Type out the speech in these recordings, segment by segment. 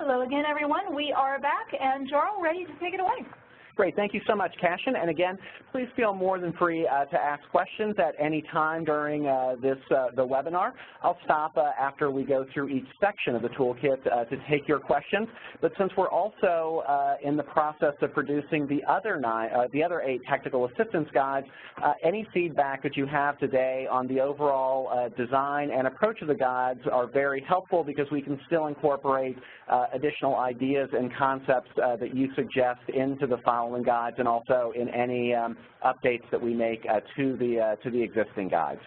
Hello again, everyone. We are back, and Jarl, ready to take it away. Great. Thank you so much, Cashin. And again, please feel more than free to ask questions at any time during the webinar. I'll stop after we go through each section of the toolkit to take your questions. But since we're also in the process of producing the other 8 technical assistance guides, any feedback that you have today on the overall design and approach of the guides are very helpful because we can still incorporate additional ideas and concepts that you suggest into the following guides and also in any updates that we make to the existing guides.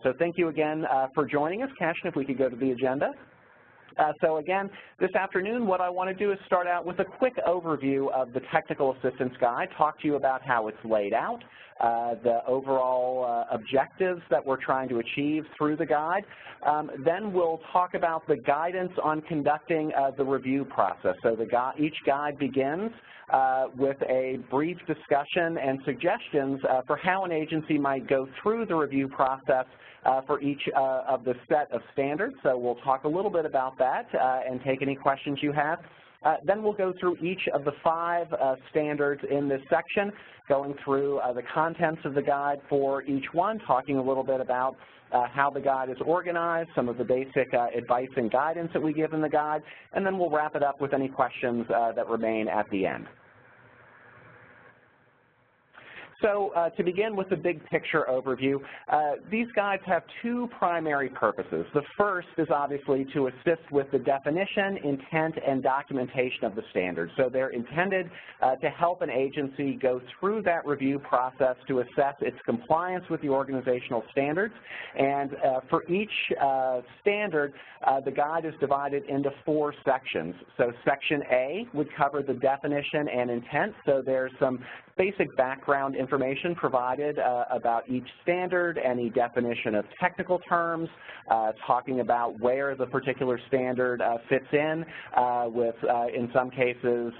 So thank you again for joining us. Cashin, if we could go to the agenda. So again, this afternoon, what I want to do is start out with a quick overview of the Technical Assistance Guide, talk to you about how it's laid out, the overall objectives that we're trying to achieve through the guide. Then we'll talk about the guidance on conducting the review process. So each guide begins with a brief discussion and suggestions for how an agency might go through the review process for each of the set of standards. So we'll talk a little bit about that and take any questions you have. Then we'll go through each of the 5 standards in this section, going through the contents of the guide for each one, talking a little bit about how the guide is organized, some of the basic advice and guidance that we give in the guide, and then we'll wrap it up with any questions that remain at the end. So to begin with the big picture overview, these guides have 2 primary purposes. The first is obviously to assist with the definition, intent, and documentation of the standards. So they're intended to help an agency go through that review process to assess its compliance with the organizational standards. And for each standard, the guide is divided into 4 sections. So Section A would cover the definition and intent. So there's some basic background information provided about each standard, any definition of technical terms, talking about where the particular standard fits in with, in some cases,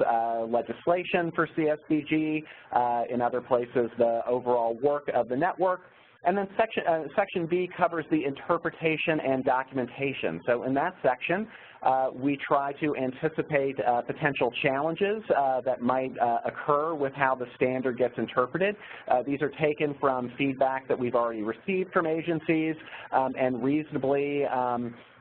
legislation for CSBG, in other places, the overall work of the network. And then Section B covers the interpretation and documentation. So in that section, we try to anticipate potential challenges that might occur with how the standard gets interpreted. These are taken from feedback that we've already received from agencies and reasonably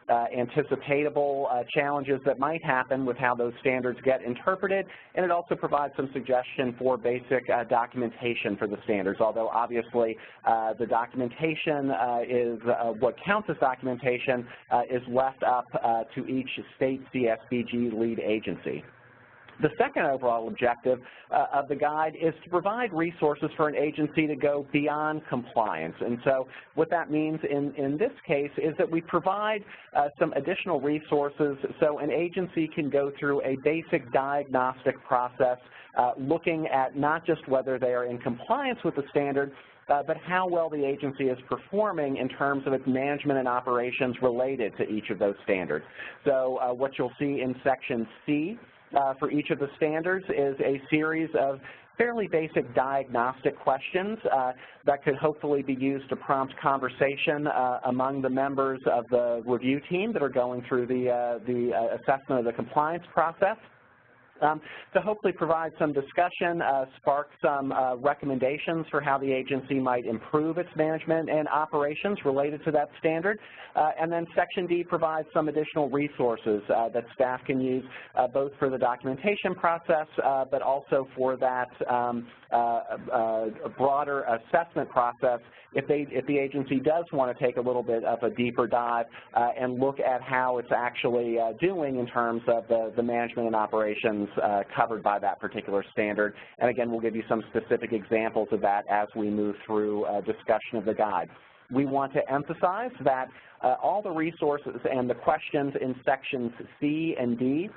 anticipatable challenges that might happen with how those standards get interpreted, and it also provides some suggestion for basic documentation for the standards, although obviously the documentation is what counts as documentation is left up to each state CSBG lead agency. The second overall objective of the guide is to provide resources for an agency to go beyond compliance. And so what that means in this case is that we provide some additional resources so an agency can go through a basic diagnostic process looking at not just whether they are in compliance with the standard, but how well the agency is performing in terms of its management and operations related to each of those standards. So what you'll see in Section C for each of the standards is a series of fairly basic diagnostic questions that could hopefully be used to prompt conversation among the members of the review team that are going through the assessment of the compliance process. To hopefully provide some discussion, spark some recommendations for how the agency might improve its management and operations related to that standard. And then Section D provides some additional resources that staff can use both for the documentation process, but also for that broader assessment process if the agency does want to take a little bit of a deeper dive and look at how it's actually doing in terms of the management and operations covered by that particular standard. And again, we'll give you some specific examples of that as we move through discussion of the guide. We want to emphasize that all the resources and the questions in Sections C and D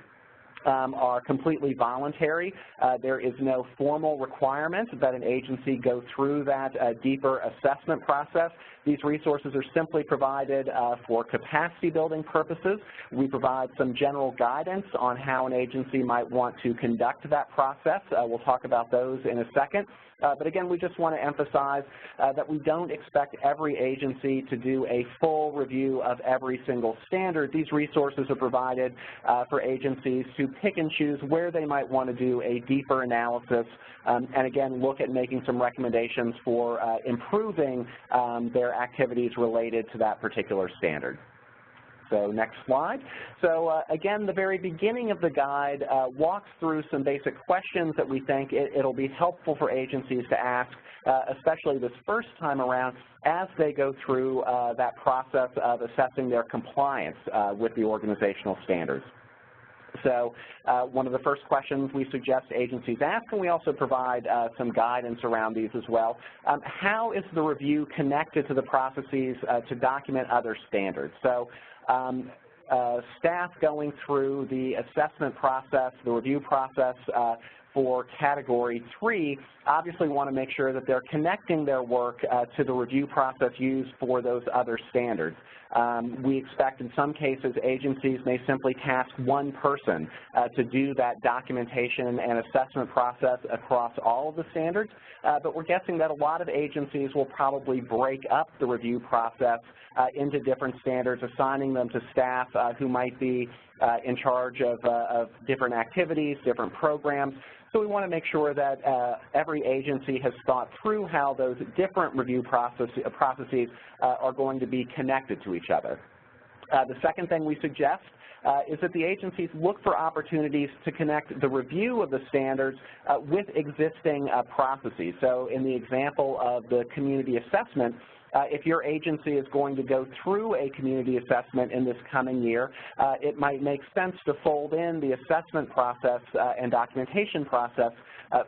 are completely voluntary. There is no formal requirement that an agency go through that deeper assessment process. These resources are simply provided for capacity building purposes. We provide some general guidance on how an agency might want to conduct that process. We'll talk about those in a second. But again, we just want to emphasize that we don't expect every agency to do a full review of every single standard. These resources are provided for agencies to pick and choose where they might want to do a deeper analysis and again look at making some recommendations for improving their activities related to that particular standard. So next slide. So again, the very beginning of the guide walks through some basic questions that we think it'll be helpful for agencies to ask, especially this first time around, as they go through that process of assessing their compliance with the organizational standards. So one of the first questions we suggest agencies ask, and we also provide some guidance around these as well, how is the review connected to the processes to document other standards? So staff going through the assessment process, the review process for Category 3 obviously want to make sure that they're connecting their work to the review process used for those other standards. We expect in some cases agencies may simply task one person to do that documentation and assessment process across all of the standards, but we're guessing that a lot of agencies will probably break up the review process into different standards, assigning them to staff who might be in charge of different activities, different programs. So we want to make sure that every agency has thought through how those different review processes are going to be connected to each other. The second thing we suggest is that the agencies look for opportunities to connect the review of the standards with existing processes. So in the example of the community assessment, if your agency is going to go through a community assessment in this coming year, it might make sense to fold in the assessment process and documentation process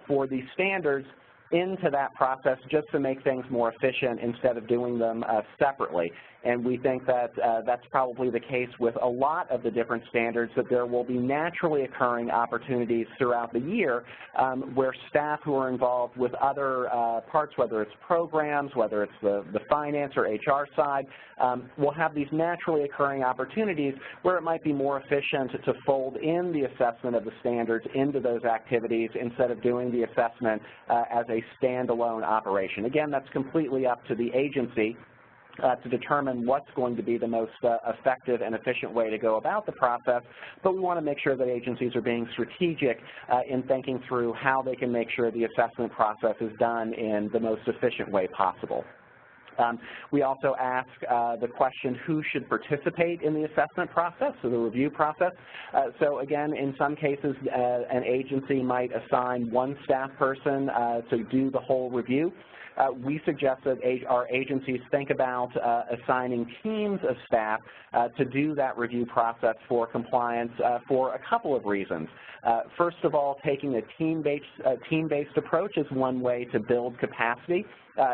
for these standards into that process just to make things more efficient instead of doing them separately. And we think that that's probably the case with a lot of the different standards, that there will be naturally occurring opportunities throughout the year where staff who are involved with other parts, whether it's programs, whether it's the finance or HR side, will have these naturally occurring opportunities where it might be more efficient to fold in the assessment of the standards into those activities instead of doing the assessment as a standalone operation. Again, that's completely up to the agency to determine what's going to be the most effective and efficient way to go about the process, but we want to make sure that agencies are being strategic in thinking through how they can make sure the assessment process is done in the most efficient way possible. We also ask the question, who should participate in the assessment process, so the review process. So again, in some cases, an agency might assign one staff person to do the whole review. We suggest that our agencies think about assigning teams of staff to do that review process for compliance for a couple of reasons. First of all, taking a team-based approach is one way to build capacity.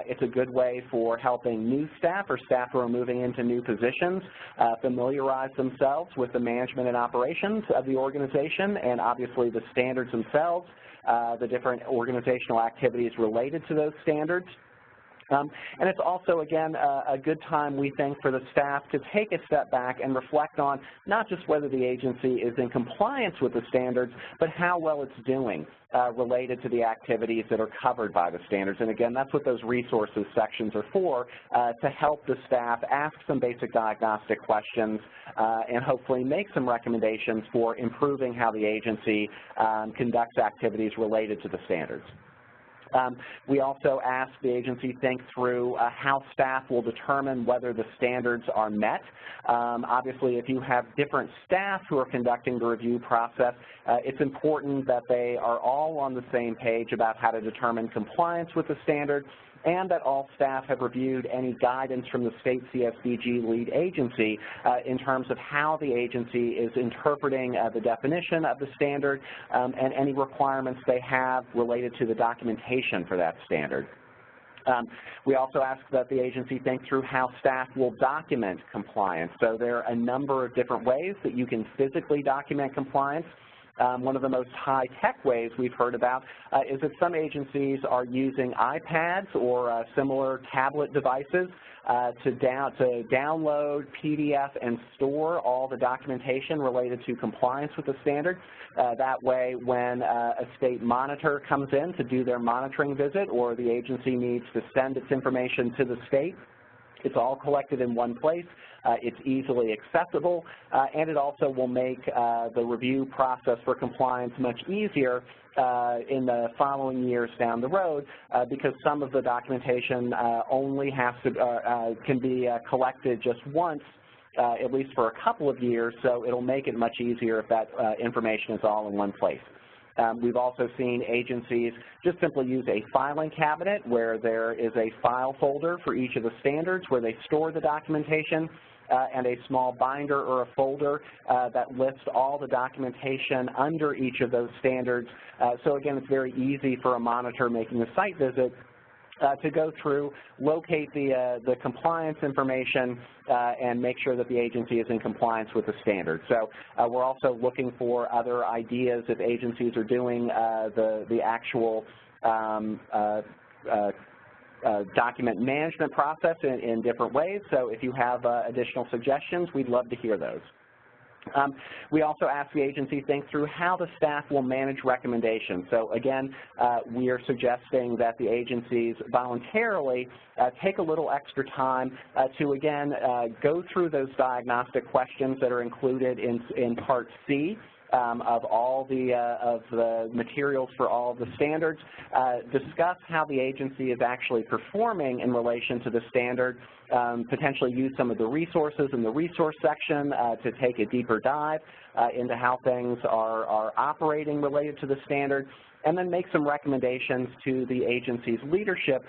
It's a good way for helping new staff or staff who are moving into new positions familiarize themselves with the management and operations of the organization and obviously the standards themselves, the different organizational activities related to those standards. And it's also, again, a good time, we think, for the staff to take a step back and reflect on not just whether the agency is in compliance with the standards, but how well it's doing related to the activities that are covered by the standards. And again, that's what those resources sections are for, to help the staff ask some basic diagnostic questions and hopefully make some recommendations for improving how the agency conducts activities related to the standards. We also ask the agency think through how staff will determine whether the standards are met. Obviously, if you have different staff who are conducting the review process, it's important that they are all on the same page about how to determine compliance with the standard, and that all staff have reviewed any guidance from the state CSDG lead agency in terms of how the agency is interpreting the definition of the standard and any requirements they have related to the documentation for that standard. We also ask that the agency think through how staff will document compliance. So there are a number of different ways that you can physically document compliance. One of the most high-tech ways we've heard about is that some agencies are using iPads or similar tablet devices to download, PDF, and store all the documentation related to compliance with the standard. That way, when a state monitor comes in to do their monitoring visit or the agency needs to send its information to the state, it's all collected in one place. It's easily accessible, and it also will make the review process for compliance much easier in the following years down the road, because some of the documentation only has to can be collected just once, at least for a couple of years, so it'll make it much easier if that information is all in one place. We've also seen agencies just simply use a filing cabinet where there is a file folder for each of the standards where they store the documentation, and a small binder or a folder that lists all the documentation under each of those standards. So again, it's very easy for a monitor making a site visit to go through, locate the compliance information, and make sure that the agency is in compliance with the standard. So we're also looking for other ideas if agencies are doing the actual document management process in different ways. So if you have additional suggestions, we'd love to hear those. We also ask the agency think through how the staff will manage recommendations. So again, we are suggesting that the agencies voluntarily take a little extra time to, again, go through those diagnostic questions that are included in Part C of all the materials for all of the standards, discuss how the agency is actually performing in relation to the standard, potentially use some of the resources in the resource section to take a deeper dive into how things are operating related to the standard, and then make some recommendations to the agency's leadership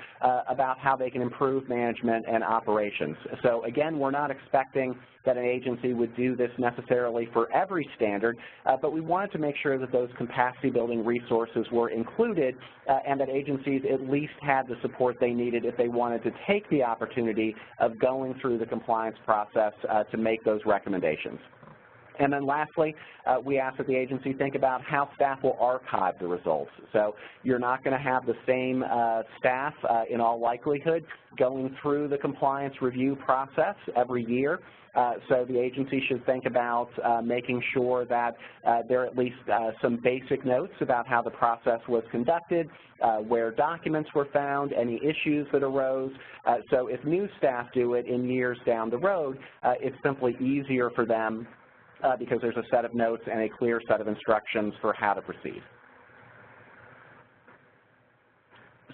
about how they can improve management and operations. So again, we're not expecting that an agency would do this necessarily for every standard, but we wanted to make sure that those capacity building resources were included and that agencies at least had the support they needed if they wanted to take the opportunity of going through the compliance process to make those recommendations. And then lastly, we ask that the agency think about how staff will archive the results. So you're not going to have the same staff in all likelihood going through the compliance review process every year. So the agency should think about making sure that there are at least some basic notes about how the process was conducted, where documents were found, any issues that arose. So if new staff do it in years down the road, it's simply easier for them because there's a set of notes and a clear set of instructions for how to proceed.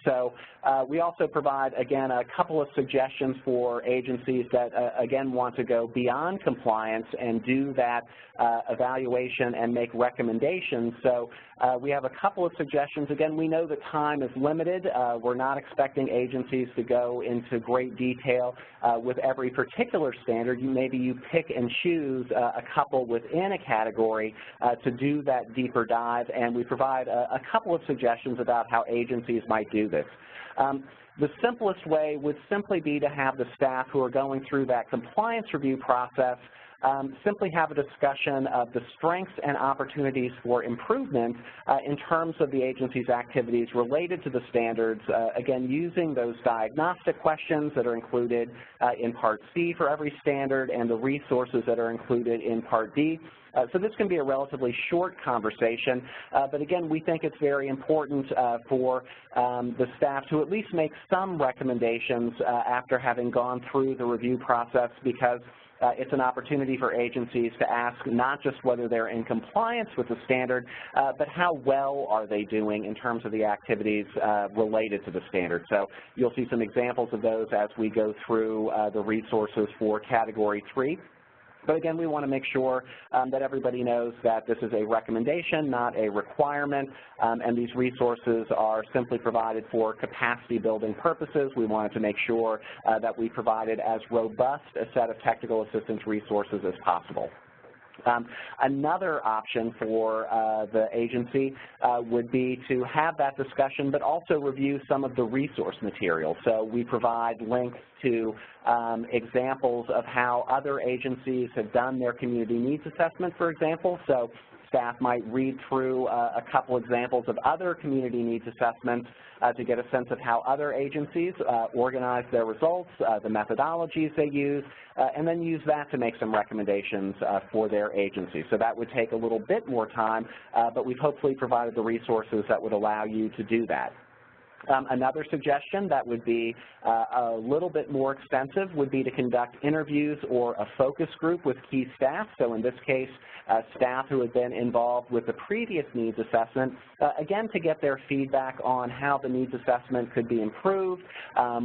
So we also provide, again, a couple of suggestions for agencies that, again, want to go beyond compliance and do that evaluation and make recommendations. So we have a couple of suggestions. Again, we know that time is limited. We're not expecting agencies to go into great detail with every particular standard. Maybe you pick and choose a couple within a category to do that deeper dive, and we provide a couple of suggestions about how agencies might do this. The simplest way would simply be to have the staff who are going through that compliance review process simply have a discussion of the strengths and opportunities for improvement in terms of the agency's activities related to the standards, again, using those diagnostic questions that are included in Part C for every standard and the resources that are included in Part D. So this can be a relatively short conversation, but again, we think it's very important for the staff to at least make some recommendations after having gone through the review process, because it's an opportunity for agencies to ask not just whether they're in compliance with the standard, but how well are they doing in terms of the activities related to the standard. So you'll see some examples of those as we go through the resources for Category 3. But again, we want to make sure that everybody knows that this is a recommendation, not a requirement, and these resources are simply provided for capacity building purposes. We wanted to make sure that we provided as robust a set of technical assistance resources as possible. Another option for the agency would be to have that discussion, but also review some of the resource material. So we provide links to examples of how other agencies have done their community needs assessment, for example. So staff might read through a couple examples of other community needs assessments to get a sense of how other agencies organize their results, the methodologies they use, and then use that to make some recommendations for their agency. So that would take a little bit more time, but we've hopefully provided the resources that would allow you to do that. Another suggestion that would be a little bit more extensive would be to conduct interviews or a focus group with key staff. So in this case, staff who had been involved with the previous needs assessment, again, to get their feedback on how the needs assessment could be improved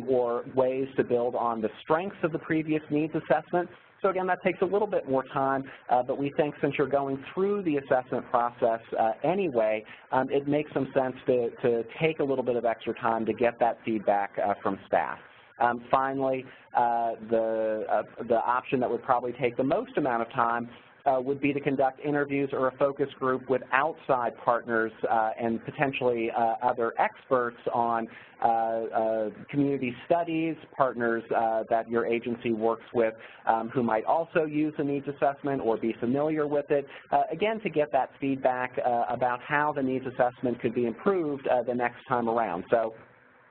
or ways to build on the strengths of the previous needs assessment. So again, that takes a little bit more time, but we think since you're going through the assessment process anyway, it makes some sense to take a little bit of extra time to get that feedback from staff. Finally, the option that would probably take the most amount of time would be to conduct interviews or a focus group with outside partners and potentially other experts on community studies, partners that your agency works with who might also use a needs assessment or be familiar with it, again, to get that feedback about how the needs assessment could be improved the next time around. So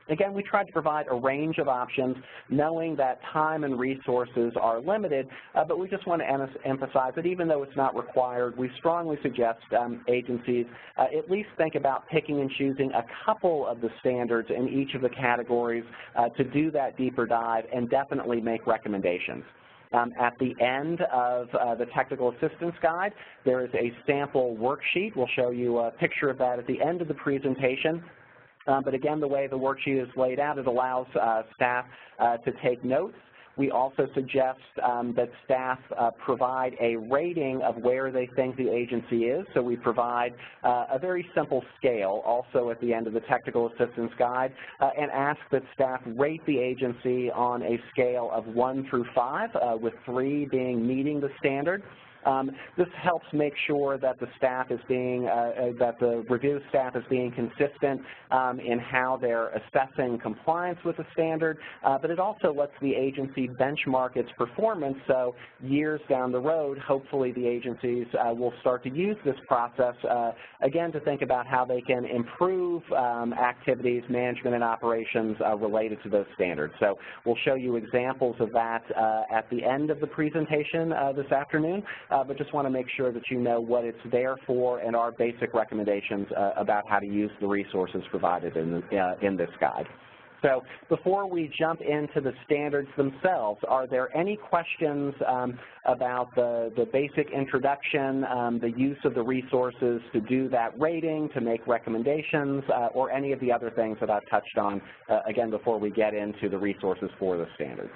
again, we tried to provide a range of options, knowing that time and resources are limited, but we just want to emphasize that even though it's not required, we strongly suggest agencies at least think about picking and choosing a couple of the standards in each of the categories to do that deeper dive and definitely make recommendations. At the end of the technical assistance guide, there is a sample worksheet. We'll show you a picture of that at the end of the presentation. But again, the way the worksheet is laid out, it allows staff to take notes. We also suggest that staff provide a rating of where they think the agency is. So we provide a very simple scale also at the end of the technical assistance guide and ask that staff rate the agency on a scale of 1 through 5, with 3 being meeting the standard. This helps make sure that the staff is being, that the review staff is being consistent in how they're assessing compliance with the standard, but it also lets the agency benchmark its performance, so years down the road, hopefully the agencies will start to use this process, again, to think about how they can improve activities, management, and operations related to those standards. So we'll show you examples of that at the end of the presentation this afternoon. But just want to make sure that you know what it's there for and our basic recommendations about how to use the resources provided in this guide. So before we jump into the standards themselves, are there any questions about the basic introduction, the use of the resources to do that rating, to make recommendations, or any of the other things that I've touched on, again, before we get into the resources for the standards?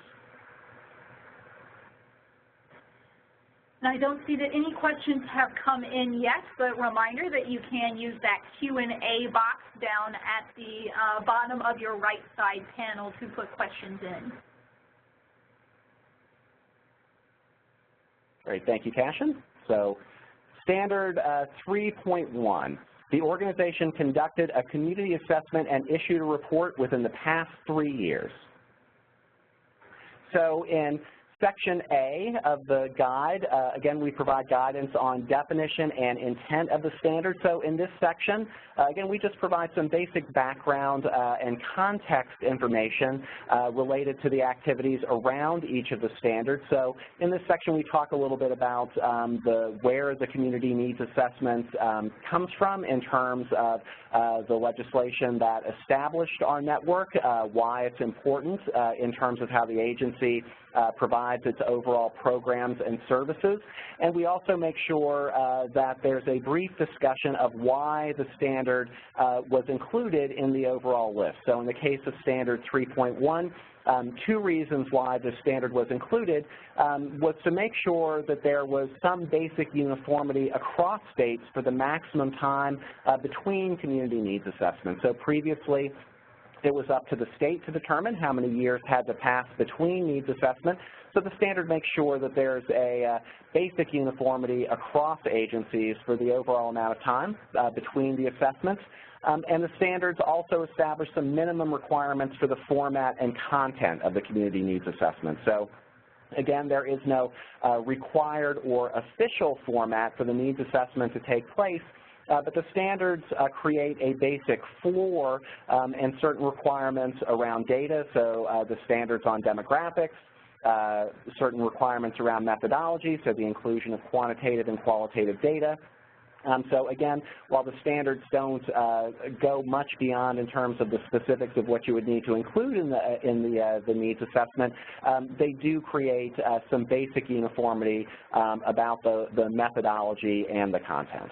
I don't see that any questions have come in yet, but reminder that you can use that Q&A box down at the bottom of your right side panel to put questions in. Great, thank you, Cashin. So standard 3.1, the organization conducted a community assessment and issued a report within the past 3 years. So in Section A of the guide, again, we provide guidance on definition and intent of the standard. So in this section, again, we just provide some basic background and context information related to the activities around each of the standards. So in this section, we talk a little bit about where the community needs assessment comes from in terms of the legislation that established our network, why it's important in terms of how the agency provides its overall programs and services, and we also make sure that there's a brief discussion of why the standard was included in the overall list. So in the case of standard 3.1, 2 reasons why the standard was included was to make sure that there was some basic uniformity across states for the maximum time between community needs assessments. So previously, it was up to the state to determine how many years had to pass between needs assessment. So the standard makes sure that there's a basic uniformity across agencies for the overall amount of time between the assessments. And the standards also establish some minimum requirements for the format and content of the community needs assessment. So Again, there is no required or official format for the needs assessment to take place, but the standards create a basic floor and certain requirements around data, so the standards on demographics, certain requirements around methodology, so the inclusion of quantitative and qualitative data. So again, while the standards don't go much beyond in terms of the specifics of what you would need to include in the needs assessment, they do create some basic uniformity about the methodology and the content.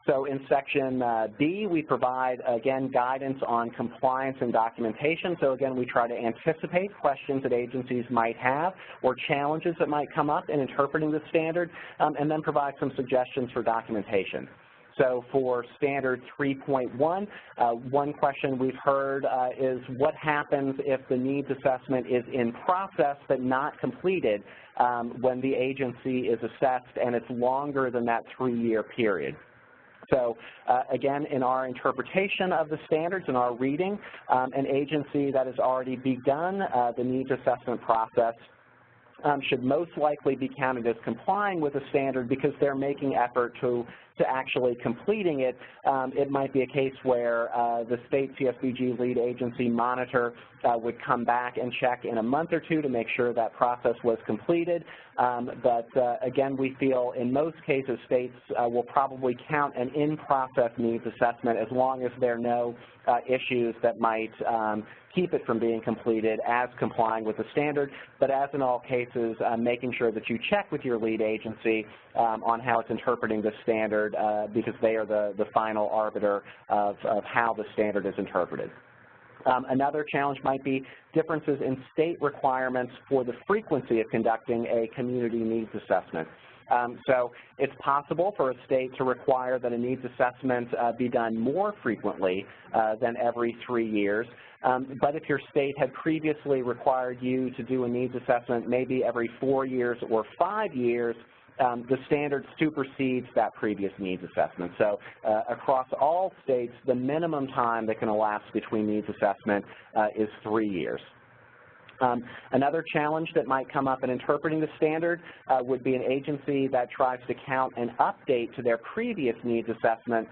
So in section B, we provide, again, guidance on compliance and documentation. So again, we try to anticipate questions that agencies might have or challenges that might come up in interpreting the standard, and then provide some suggestions for documentation. So for standard 3.1, one question we've heard is what happens if the needs assessment is in process but not completed when the agency is assessed and it's longer than that 3-year period. So again, in our interpretation of the standards and our reading, an agency that has already begun the needs assessment process should most likely be counted as complying with the standard because they're making effort to actually completing it. It might be a case where the state CSBG lead agency monitor would come back and check in a month or two to make sure that process was completed. But again, we feel in most cases states will probably count an in-process needs assessment as long as there are no issues that might keep it from being completed as complying with the standard, but as in all cases, making sure that you check with your lead agency on how it's interpreting the standard because they are the final arbiter of how the standard is interpreted. Another challenge might be differences in state requirements for the frequency of conducting a community needs assessment. So it's possible for a state to require that a needs assessment be done more frequently than every 3 years. But if your state had previously required you to do a needs assessment maybe every 4 years or 5 years, the standard supersedes that previous needs assessment. So across all states, the minimum time that can elapse between needs assessment is 3 years. Another challenge that might come up in interpreting the standard would be an agency that tries to count an update to their previous needs assessment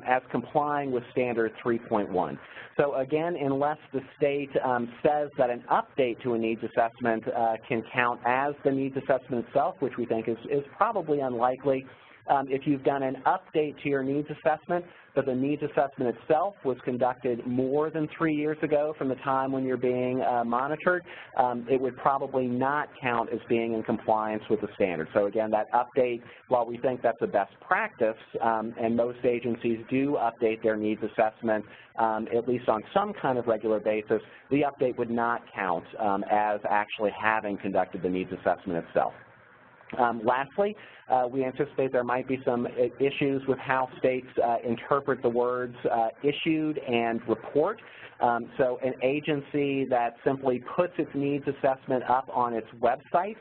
as complying with standard 3.1. So again, unless the state says that an update to a needs assessment can count as the needs assessment itself, which we think is probably unlikely, if you've done an update to your needs assessment, but the needs assessment itself was conducted more than 3 years ago from the time when you're being monitored, it would probably not count as being in compliance with the standard. So again, that update, while we think that's a best practice, and most agencies do update their needs assessment at least on some kind of regular basis, the update would not count as actually having conducted the needs assessment itself. Lastly, we anticipate there might be some issues with how states interpret the words issued and report. So an agency that simply puts its needs assessment up on its website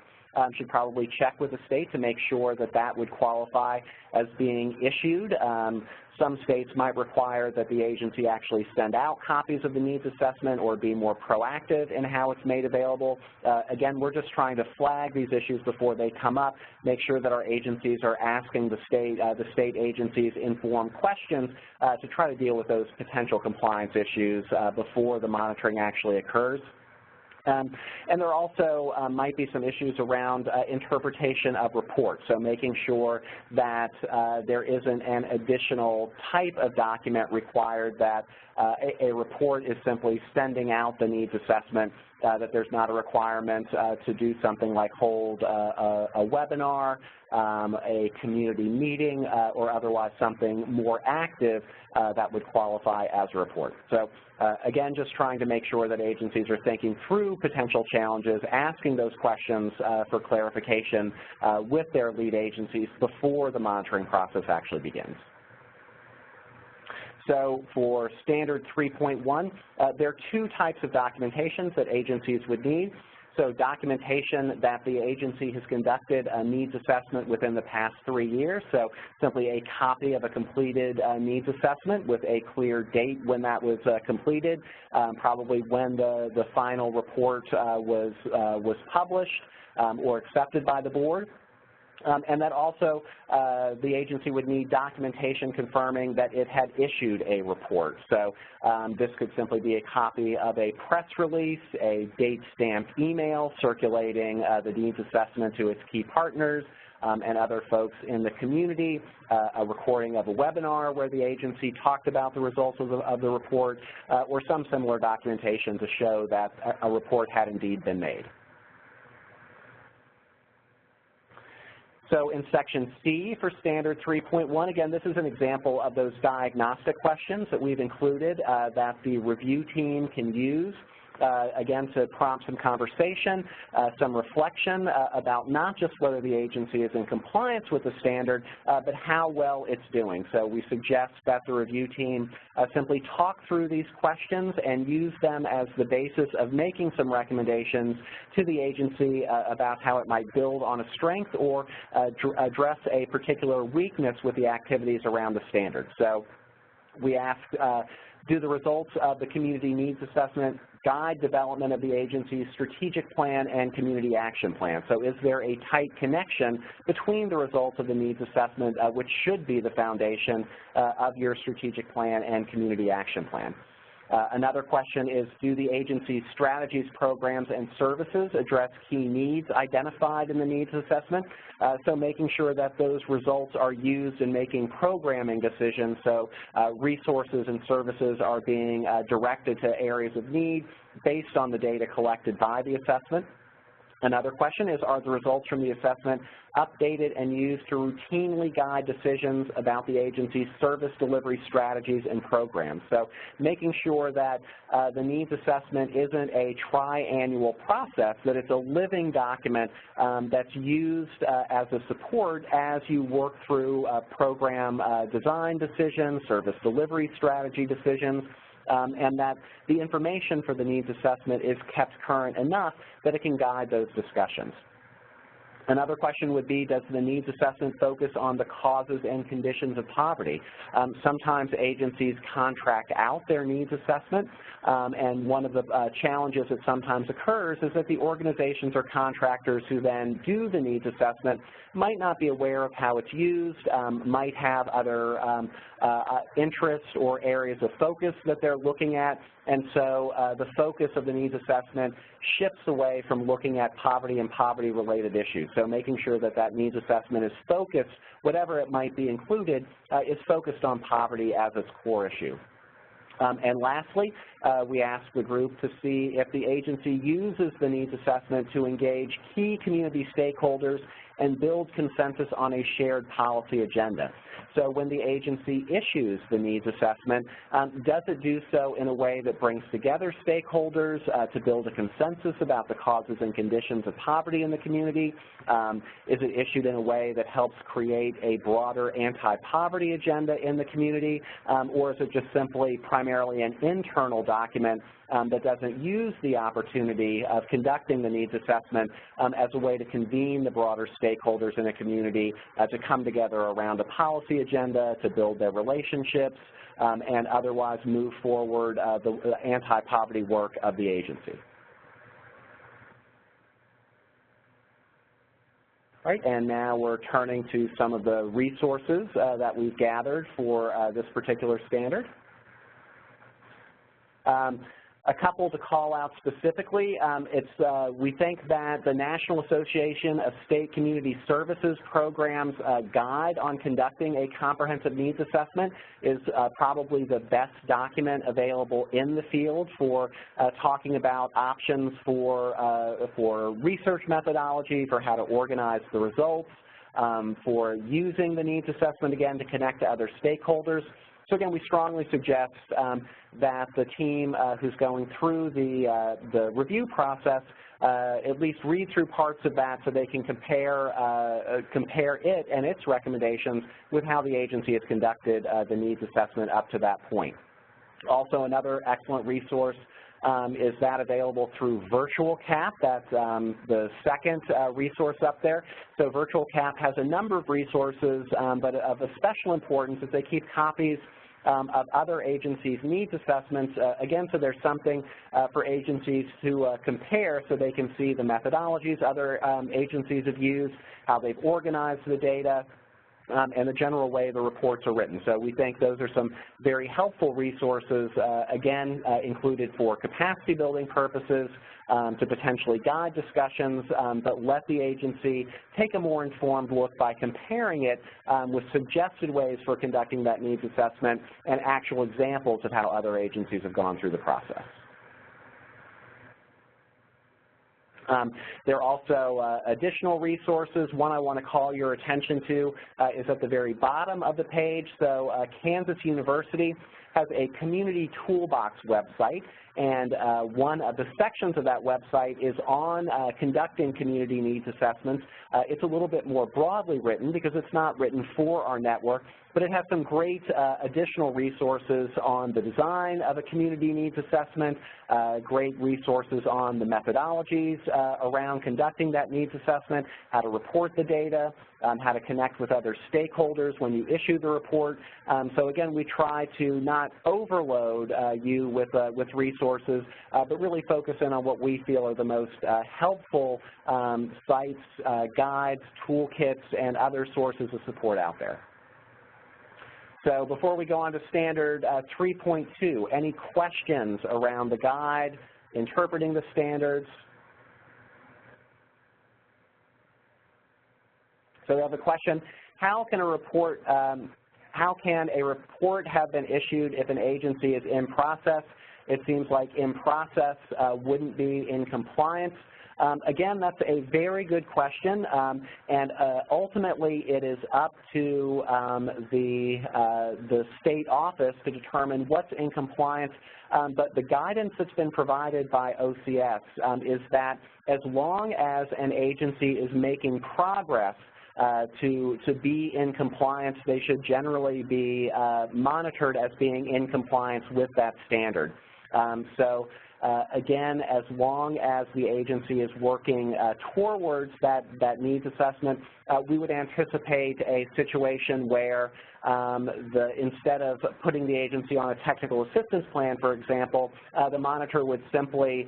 should probably check with the state to make sure that that would qualify as being issued. Some states might require that the agency actually send out copies of the needs assessment or be more proactive in how it's made available. Again, we're just trying to flag these issues before they come up, make sure that our agencies are asking the state agencies informed questions to try to deal with those potential compliance issues before the monitoring actually occurs. And there also might be some issues around interpretation of reports, so making sure that there isn't an additional type of document required, that a report is simply sending out the needs assessment, that there's not a requirement to do something like hold a webinar, a community meeting, or otherwise something more active that would qualify as a report. So again, just trying to make sure that agencies are thinking through potential challenges, asking those questions for clarification with their lead agencies before the monitoring process actually begins. So for standard 3.1, there are 2 types of documentations that agencies would need. So documentation that the agency has conducted a needs assessment within the past 3 years, so simply a copy of a completed needs assessment with a clear date when that was completed, probably when the final report was published or accepted by the board. And that also the agency would need documentation confirming that it had issued a report. So this could simply be a copy of a press release, a date-stamped email circulating the needs assessment to its key partners and other folks in the community, a recording of a webinar where the agency talked about the results of the report, or some similar documentation to show that a report had indeed been made. So in Section C for Standard 3.1, again, this is an example of those diagnostic questions that we've included that the review team can use, again, to prompt some conversation, some reflection about not just whether the agency is in compliance with the standard, but how well it's doing. So we suggest that the review team simply talk through these questions and use them as the basis of making some recommendations to the agency about how it might build on a strength or address a particular weakness with the activities around the standard. So we ask, do the results of the community needs assessment guide development of the agency's strategic plan and community action plan? So is there a tight connection between the results of the needs assessment, which should be the foundation of your strategic plan and community action plan? Another question is, do the agency's strategies, programs, and services address key needs identified in the needs assessment? So making sure that those results are used in making programming decisions, so resources and services are being directed to areas of need based on the data collected by the assessment. Another question is, are the results from the assessment updated and used to routinely guide decisions about the agency's service delivery strategies and programs? So making sure that the needs assessment isn't a triannual process, that it's a living document that's used as a support as you work through program design decisions, service delivery strategy decisions, and that the information for the needs assessment is kept current enough that it can guide those discussions. Another question would be, does the needs assessment focus on the causes and conditions of poverty? Sometimes agencies contract out their needs assessment, and one of the challenges that sometimes occurs is that the organizations or contractors who then do the needs assessment might not be aware of how it's used, might have other interests or areas of focus that they're looking at, and so the focus of the needs assessment shifts away from looking at poverty and poverty-related issues. So making sure that that needs assessment is focused, whatever it might be included, is focused on poverty as its core issue. And lastly, we ask the group to see if the agency uses the needs assessment to engage key community stakeholders and build consensus on a shared policy agenda. So when the agency issues the needs assessment, does it do so in a way that brings together stakeholders to build a consensus about the causes and conditions of poverty in the community? Is it issued in a way that helps create a broader anti-poverty agenda in the community? Or is it just simply primarily an internal document that doesn't use the opportunity of conducting the needs assessment as a way to convene the broader stakeholders in a community to come together around a policy agenda, to build their relationships, and otherwise move forward the anti-poverty work of the agency? Right, and now we're turning to some of the resources that we've gathered for this particular standard. A couple to call out specifically. We think that the National Association of State Community Services Programs guide on conducting a comprehensive needs assessment is probably the best document available in the field for talking about options for research methodology, for how to organize the results, for using the needs assessment, again, to connect to other stakeholders. So again, we strongly suggest that the team who's going through the review process at least read through parts of that so they can compare it and its recommendations with how the agency has conducted the needs assessment up to that point. Also, another excellent resource is that available through Virtual CAP. That's the second resource up there. So Virtual CAP has a number of resources, but of special importance is they keep copies of other agencies' needs assessments, again, so there's something for agencies to compare so they can see the methodologies other agencies have used, how they've organized the data, and the general way the reports are written. So we think those are some very helpful resources, again, included for capacity building purposes, to potentially guide discussions, but let the agency take a more informed look by comparing it with suggested ways for conducting that needs assessment and actual examples of how other agencies have gone through the process. There are also additional resources. One I want to call your attention to is at the very bottom of the page. So Kansas University has a community toolbox website, and one of the sections of that website is on conducting community needs assessments. It's a little bit more broadly written because it's not written for our network, but it has some great additional resources on the design of a community needs assessment, great resources on the methodologies around conducting that needs assessment, how to report the data, how to connect with other stakeholders when you issue the report. So again, we try to not overload you with resources, but really focus in on what we feel are the most helpful sites, guides, toolkits, and other sources of support out there. So before we go on to standard 3.2, any questions around the guide, interpreting the standards? So we have a question, how can a report have been issued if an agency is in process? It seems like in process wouldn't be in compliance. Again, that's a very good question, and ultimately it is up to the state office to determine what's in compliance, but the guidance that's been provided by OCS is that as long as an agency is making progress to be in compliance, they should generally be monitored as being in compliance with that standard. Again, as long as the agency is working towards that needs assessment, we would anticipate a situation where instead of putting the agency on a technical assistance plan, for example, the monitor would simply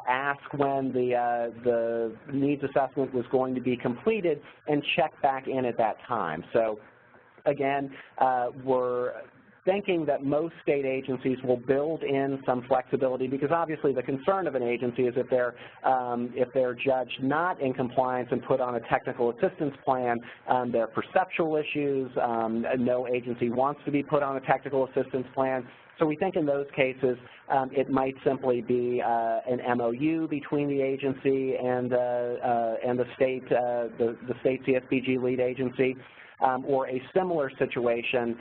ask when the needs assessment was going to be completed and check back in at that time. So again, we're thinking that most state agencies will build in some flexibility, because obviously the concern of an agency is if they're judged not in compliance and put on a technical assistance plan, there are perceptual issues. No agency wants to be put on a technical assistance plan. So we think in those cases it might simply be an MOU between the agency and the state CSBG lead agency. Or a similar situation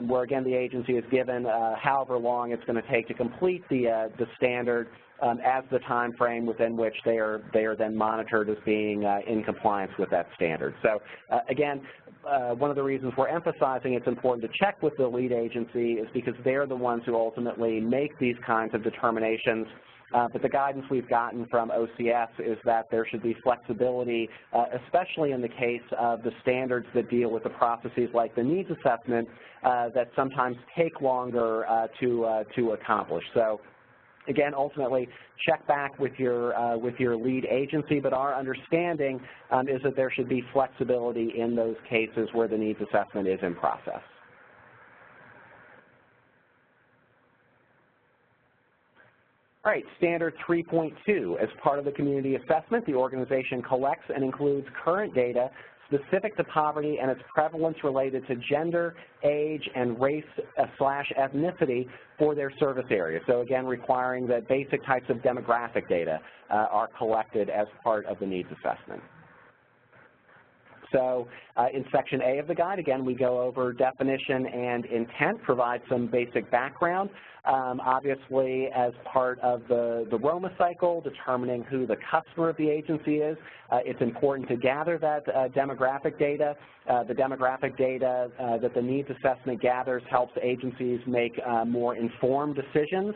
where, again, the agency is given however long it's going to take to complete the standard as the time frame within which they are then monitored as being in compliance with that standard. So, again, one of the reasons we're emphasizing it's important to check with the lead agency is because they're the ones who ultimately make these kinds of determinations. But the guidance we've gotten from OCS is that there should be flexibility, especially in the case of the standards that deal with the processes like the needs assessment that sometimes take longer to accomplish. So again, ultimately, check back with your lead agency, but our understanding is that there should be flexibility in those cases where the needs assessment is in process. All right, standard 3.2. As part of the community assessment, the organization collects and includes current data specific to poverty and its prevalence related to gender, age, and race/ethnicity for their service area. So again, requiring that basic types of demographic data are collected as part of the needs assessment. So in Section A of the guide, again, we go over definition and intent, provide some basic background. Obviously, as part of the ROMA cycle, determining who the customer of the agency is, it's important to gather that demographic data. The demographic data that the needs assessment gathers helps agencies make more informed decisions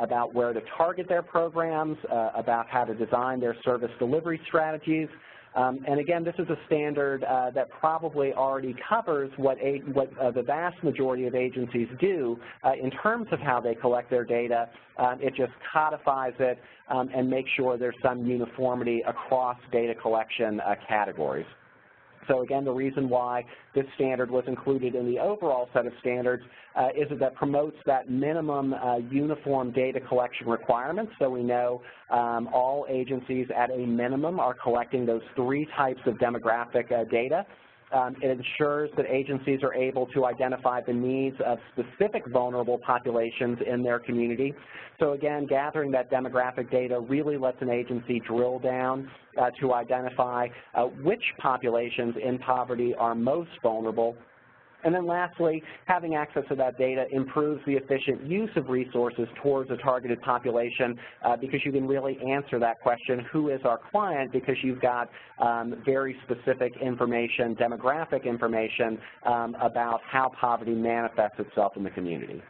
about where to target their programs, about how to design their service delivery strategies. And again, this is a standard that probably already covers what the vast majority of agencies do in terms of how they collect their data. It just codifies it and makes sure there's some uniformity across data collection categories. So again, the reason why this standard was included in the overall set of standards is that promotes that minimum uniform data collection requirements. So we know all agencies at a minimum are collecting those 3 types of demographic data. It ensures that agencies are able to identify the needs of specific vulnerable populations in their community. So again, gathering that demographic data really lets an agency drill down to identify which populations in poverty are most vulnerable. And then lastly, having access to that data improves the efficient use of resources towards a targeted population because you can really answer that question, who is our client, because you've got very specific information, demographic information about how poverty manifests itself in the community.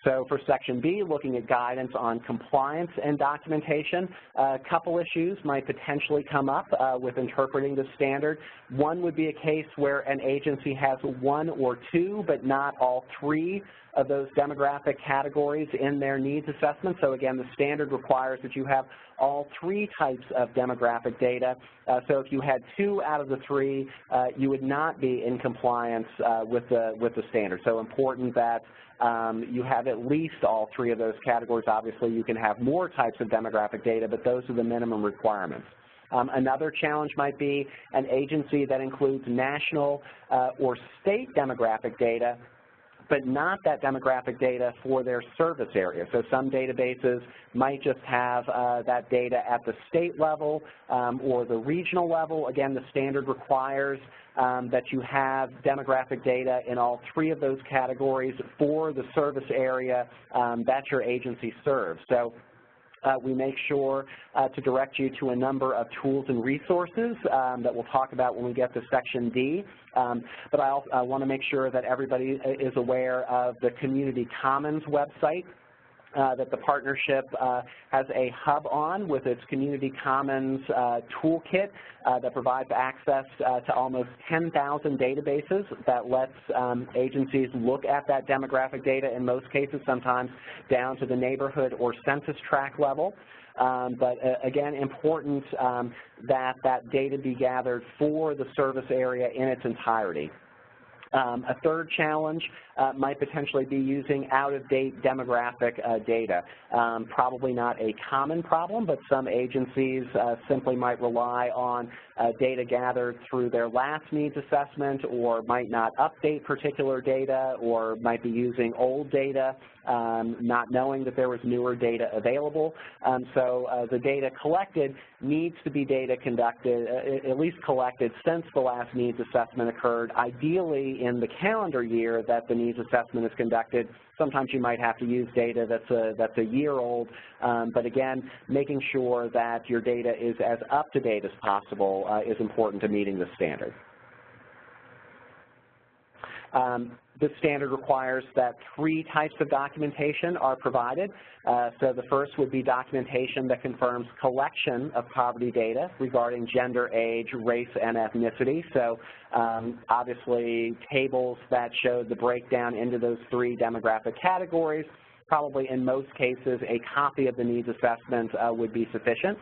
So for Section B, looking at guidance on compliance and documentation, a couple issues might potentially come up with interpreting the standard. One would be a case where an agency has 1 or 2, but not all 3 of those demographic categories in their needs assessment. So again, the standard requires that you have all 3 types of demographic data. So if you had 2 out of the 3, you would not be in compliance with the standard. So important that you have at least all 3 of those categories. Obviously, you can have more types of demographic data, but those are the minimum requirements. Another challenge might be an agency that includes national or state demographic data, but not that demographic data for their service area. So some databases might just have that data at the state level or the regional level. Again, the standard requires that you have demographic data in all 3 of those categories for the service area that your agency serves. So we make sure to direct you to a number of tools and resources that we'll talk about when we get to Section D. But I want to make sure that everybody is aware of the Community Commons website that the partnership has a hub on with its Community Commons toolkit that provides access to almost 10,000 databases that lets agencies look at that demographic data, in most cases sometimes down to the neighborhood or census tract level. But again, important that that data be gathered for the service area in its entirety. A third challenge might potentially be using out-of-date demographic data. Probably not a common problem, but some agencies simply might rely on data gathered through their last needs assessment, or might not update particular data, or might be using old data, not knowing that there was newer data available. So the data collected needs to be data conducted, at least collected since the last needs assessment occurred, ideally in the calendar year that the needs assessment is conducted. Sometimes you might have to use data that's a year old, but again, making sure that your data is as up-to-date as possible is important to meeting the standard. This standard requires that 3 types of documentation are provided. So the first would be documentation that confirms collection of poverty data regarding gender, age, race, and ethnicity. So obviously tables that show the breakdown into those 3 demographic categories. Probably in most cases a copy of the needs assessment would be sufficient.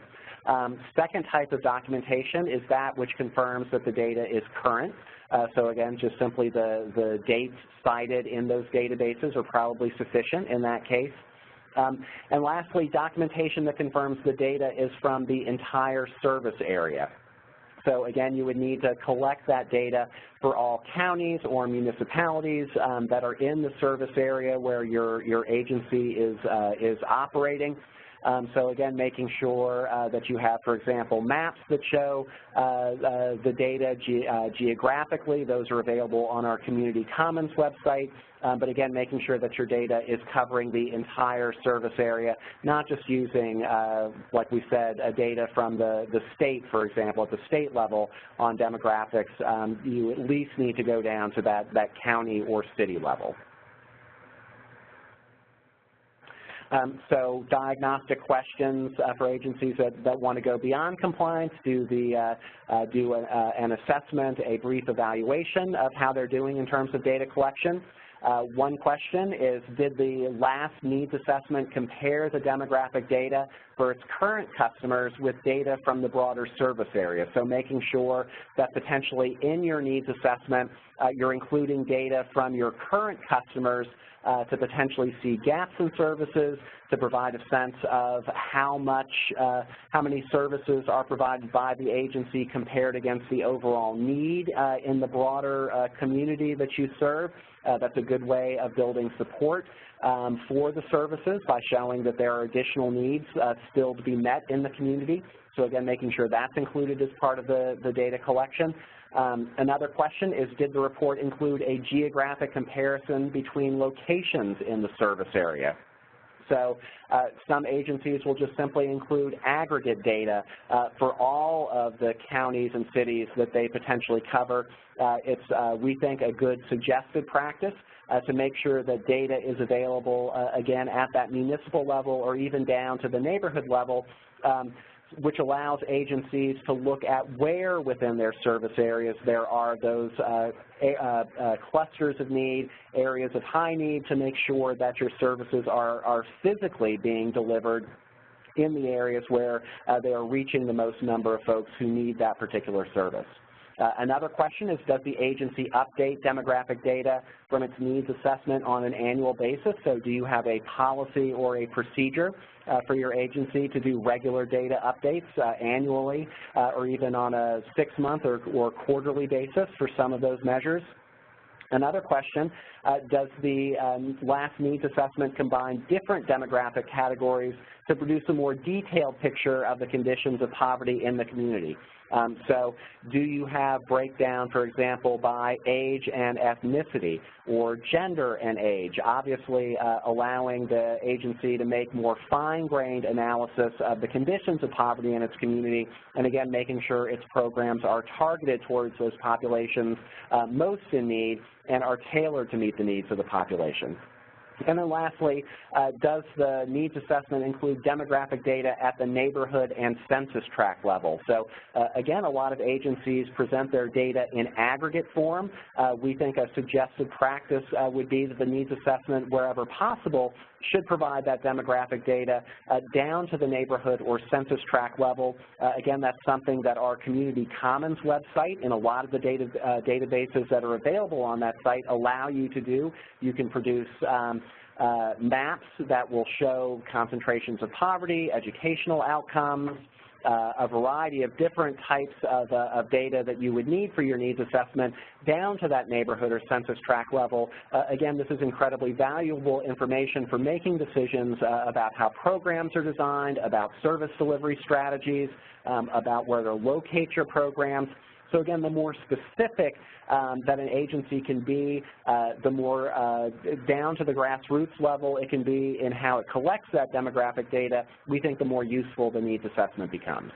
Second type of documentation is that which confirms that the data is current. So again, just simply the dates cited in those databases are probably sufficient in that case. And lastly, documentation that confirms the data is from the entire service area. So again, you would need to collect that data for all counties or municipalities that are in the service area where your agency is operating. So again, making sure that you have, for example, maps that show the data geographically. Those are available on our Community Commons website. But again, making sure that your data is covering the entire service area, not just using, like we said, data from the state, for example, at the state level on demographics. You at least need to go down to that county or city level. So diagnostic questions for agencies that want to go beyond compliance, do an assessment, a brief evaluation of how they're doing in terms of data collection. One question is, did the last needs assessment compare the demographic data for its current customers with data from the broader service area? So making sure that potentially in your needs assessment, you're including data from your current customers to potentially see gaps in services, to provide a sense of how many services are provided by the agency compared against the overall need in the broader community that you serve. That's a good way of building support for the services by showing that there are additional needs still to be met in the community. So again, making sure that's included as part of the data collection. Another question is, did the report include a geographic comparison between locations in the service area? So some agencies will just simply include aggregate data for all of the counties and cities that they potentially cover. It's, we think, a good suggested practice to make sure that data is available, again, at that municipal level or even down to the neighborhood level, which allows agencies to look at where within their service areas there are those clusters of need, areas of high need, to make sure that your services are physically being delivered in the areas where they are reaching the most number of folks who need that particular service. Another question is, does the agency update demographic data from its needs assessment on an annual basis? So do you have a policy or a procedure for your agency to do regular data updates annually or even on a 6-month or quarterly basis for some of those measures? Another question, does the last needs assessment combine different demographic categories to produce a more detailed picture of the conditions of poverty in the community? So do you have breakdown, for example, by age and ethnicity or gender and age, obviously allowing the agency to make more fine-grained analysis of the conditions of poverty in its community, and again, making sure its programs are targeted towards those populations most in need and are tailored to meet the needs of the population. And then lastly, does the needs assessment include demographic data at the neighborhood and census tract level? So again, a lot of agencies present their data in aggregate form. We think a suggested practice would be that the needs assessment, wherever possible, should provide that demographic data down to the neighborhood or census tract level. Again, that's something that our Community Commons website and a lot of the databases that are available on that site allow you to do. You can produce maps that will show concentrations of poverty, educational outcomes, a variety of different types of data that you would need for your needs assessment down to that neighborhood or census tract level. Again, this is incredibly valuable information for making decisions about how programs are designed, about service delivery strategies, about where to locate your programs. So again, the more specific that an agency can be, the more down to the grassroots level it can be in how it collects that demographic data, we think the more useful the needs assessment becomes.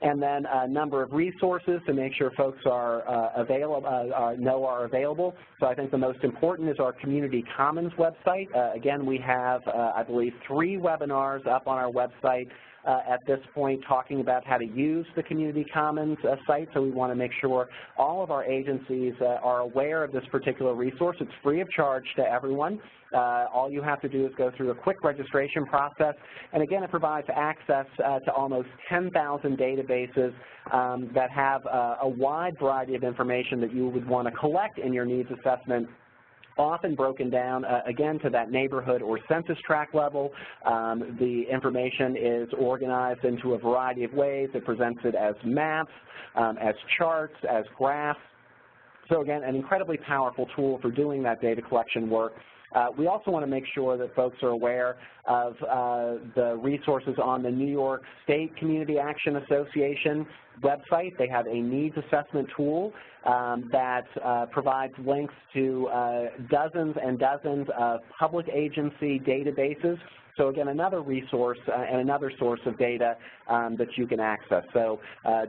And then a number of resources to make sure folks are available. So I think the most important is our Community Commons website. Again, we have, I believe, 3 webinars up on our website at this point talking about how to use the Community Commons site, so we want to make sure all of our agencies are aware of this particular resource. It's free of charge to everyone. All you have to do is go through a quick registration process, and again, it provides access to almost 10,000 databases that have a wide variety of information that you would want to collect in your needs assessment, often broken down, again, to that neighborhood or census tract level. The information is organized into a variety of ways. It presents it as maps, as charts, as graphs. So again, an incredibly powerful tool for doing that data collection work. We also want to make sure that folks are aware of the resources on the New York State Community Action Association website. They have a needs assessment tool that provides links to dozens and dozens of public agency databases. So again, another resource and another source of data that you can access. So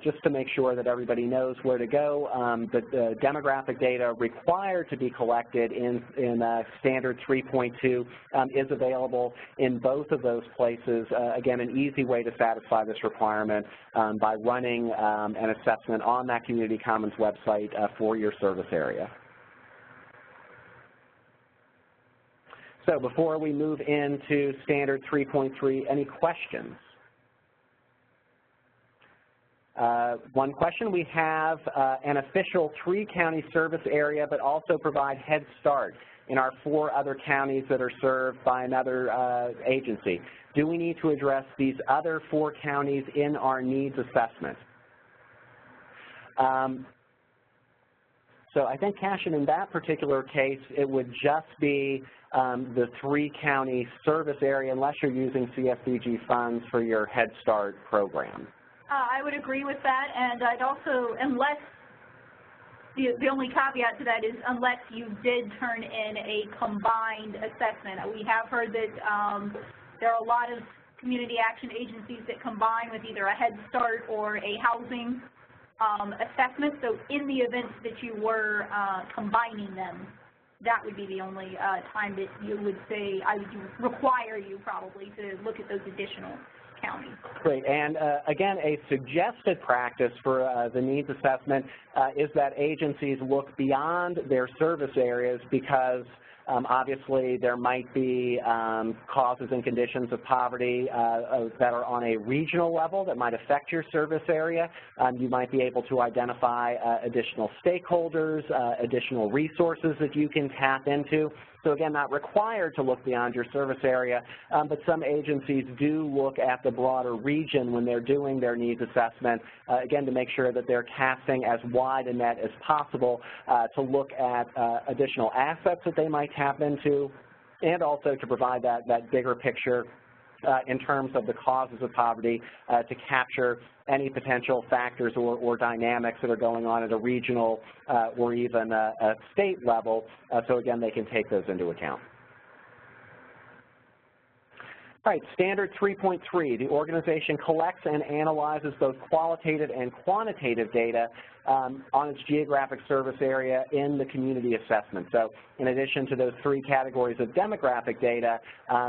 just to make sure that everybody knows where to go, the demographic data required to be collected in Standard 3.2 is available in both of those places. Again, an easy way to satisfy this requirement by running an assessment on that Community Commons website for your service area. So before we move into Standard 3.3, any questions? One question, we have an official 3-county service area, but also provide Head Start in our 4 other counties that are served by another agency. Do we need to address these other 4 counties in our needs assessment? So I think, Cashin, in that particular case, it would just be the 3-county service area unless you're using CSDG funds for your Head Start program. I would agree with that, and I'd also, unless, the only caveat to that is unless you did turn in a combined assessment. We have heard that there are a lot of community action agencies that combine with either a Head Start or a housing assessment, so in the event that you were combining them, that would be the only time that you would say I would require you probably to look at those additional counties. Great, and again, a suggested practice for the needs assessment is that agencies look beyond their service areas because obviously there might be causes and conditions of poverty that are on a regional level that might affect your service area. You might be able to identify additional stakeholders, additional resources that you can tap into. So again, not required to look beyond your service area, but some agencies do look at the broader region when they're doing their needs assessment, again, to make sure that they're casting as wide a net as possible to look at additional assets that they might tap into, and also to provide that bigger picture in terms of the causes of poverty to capture any potential factors or dynamics that are going on at a regional or even a state level, so again, they can take those into account. All right, Standard 3.3, the organization collects and analyzes both qualitative and quantitative data on its geographic service area in the community assessment. So in addition to those 3 categories of demographic data,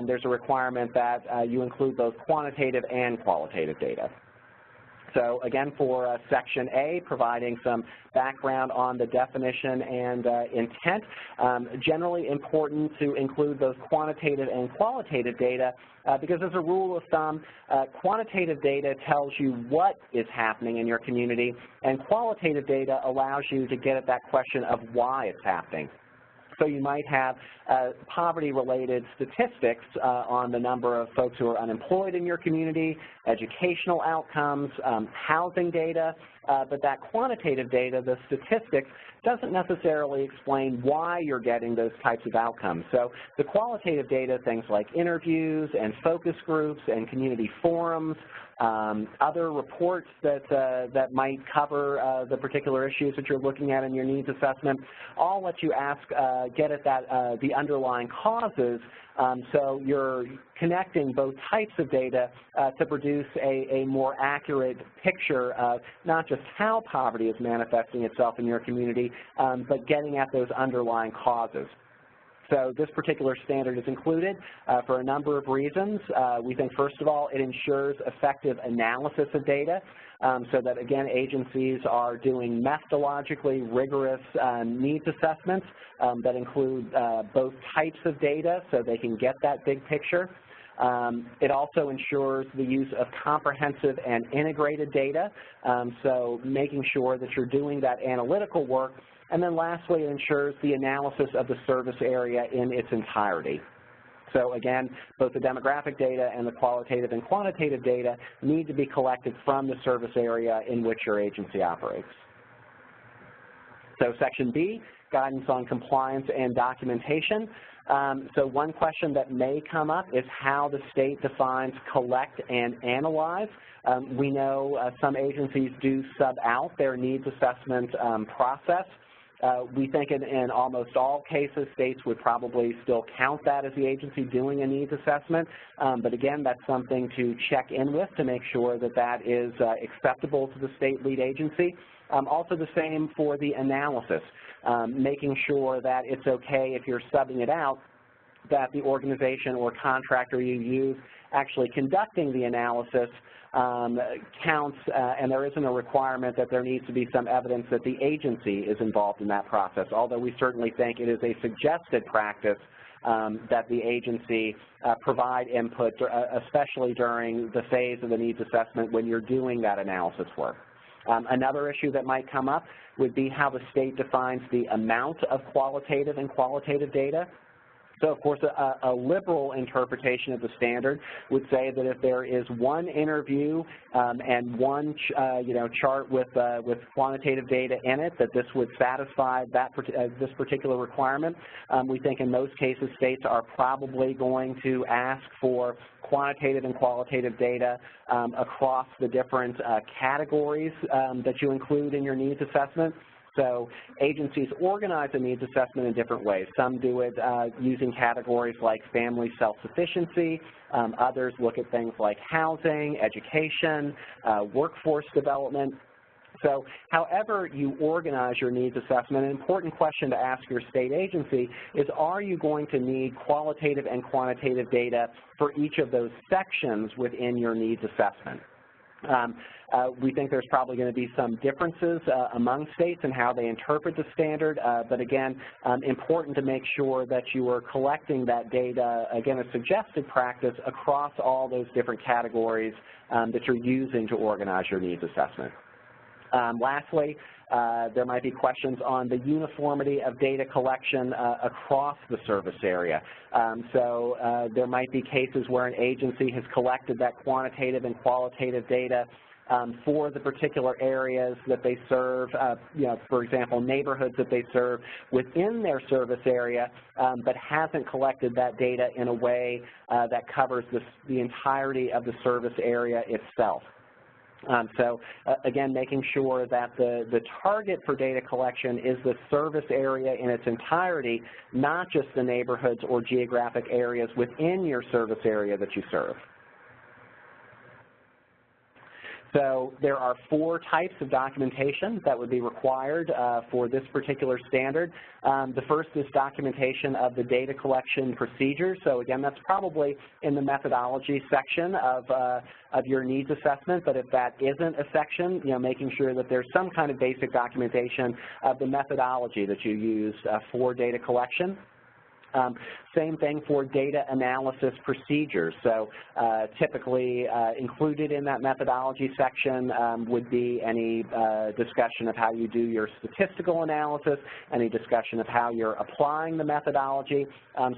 there's a requirement that you include both quantitative and qualitative data. So again, for Section A, providing some background on the definition and intent, generally important to include both quantitative and qualitative data because as a rule of thumb, quantitative data tells you what is happening in your community, and qualitative data allows you to get at that question of why it's happening. So you might have poverty-related statistics on the number of folks who are unemployed in your community, educational outcomes, housing data, but that quantitative data, the statistics, doesn't necessarily explain why you're getting those types of outcomes. So the qualitative data, things like interviews and focus groups and community forums, other reports that might cover the particular issues that you're looking at in your needs assessment, all let you get at the underlying causes, so you're connecting both types of data to produce a more accurate picture of not just how poverty is manifesting itself in your community, but getting at those underlying causes. So this particular standard is included for a number of reasons. We think, first of all, it ensures effective analysis of data so that, again, agencies are doing methodologically rigorous needs assessments that include both types of data so they can get that big picture. It also ensures the use of comprehensive and integrated data, so making sure that you're doing that analytical work. And then lastly, it ensures the analysis of the service area in its entirety. So again, both the demographic data and the qualitative and quantitative data need to be collected from the service area in which your agency operates. So Section B, guidance on compliance and documentation. So one question that may come up is how the state defines collect and analyze. We know some agencies do sub out their needs assessment process. We think in almost all cases, states would probably still count that as the agency doing a needs assessment. But again, that's something to check in with to make sure that that is acceptable to the state lead agency. Also the same for the analysis, making sure that it's okay if you're subbing it out, that the organization or contractor you use actually conducting the analysis counts, and there isn't a requirement that there needs to be some evidence that the agency is involved in that process, although we certainly think it is a suggested practice that the agency provide input, especially during the phase of the needs assessment when you're doing that analysis work. Another issue that might come up would be how the state defines the amount of qualitative and qualitative data. So, of course, a liberal interpretation of the standard would say that if there is one interview and one, chart with quantitative data in it, that this would satisfy that this particular requirement. We think in most cases states are probably going to ask for quantitative and qualitative data across the different categories that you include in your needs assessment. So agencies organize a needs assessment in different ways. Some do it using categories like family self-sufficiency. Others look at things like housing, education, workforce development. So however you organize your needs assessment, an important question to ask your state agency is, are you going to need qualitative and quantitative data for each of those sections within your needs assessment? We think there's probably going to be some differences among states in how they interpret the standard, but again, important to make sure that you are collecting that data, again, a suggested practice across all those different categories that you're using to organize your needs assessment. Lastly, there might be questions on the uniformity of data collection across the service area. So there might be cases where an agency has collected that quantitative and qualitative data for the particular areas that they serve, for example, neighborhoods that they serve within their service area, but hasn't collected that data in a way that covers the entirety of the service area itself. Again, making sure that the target for data collection is the service area in its entirety, not just the neighborhoods or geographic areas within your service area that you serve. So there are 4 types of documentation that would be required for this particular standard. The first is documentation of the data collection procedures. So again, that's probably in the methodology section of your needs assessment, but if that isn't a section, making sure that there's some kind of basic documentation of the methodology that you use for data collection. Same thing for data analysis procedures. So typically included in that methodology section would be any discussion of how you do your statistical analysis, any discussion of how you're applying the methodology.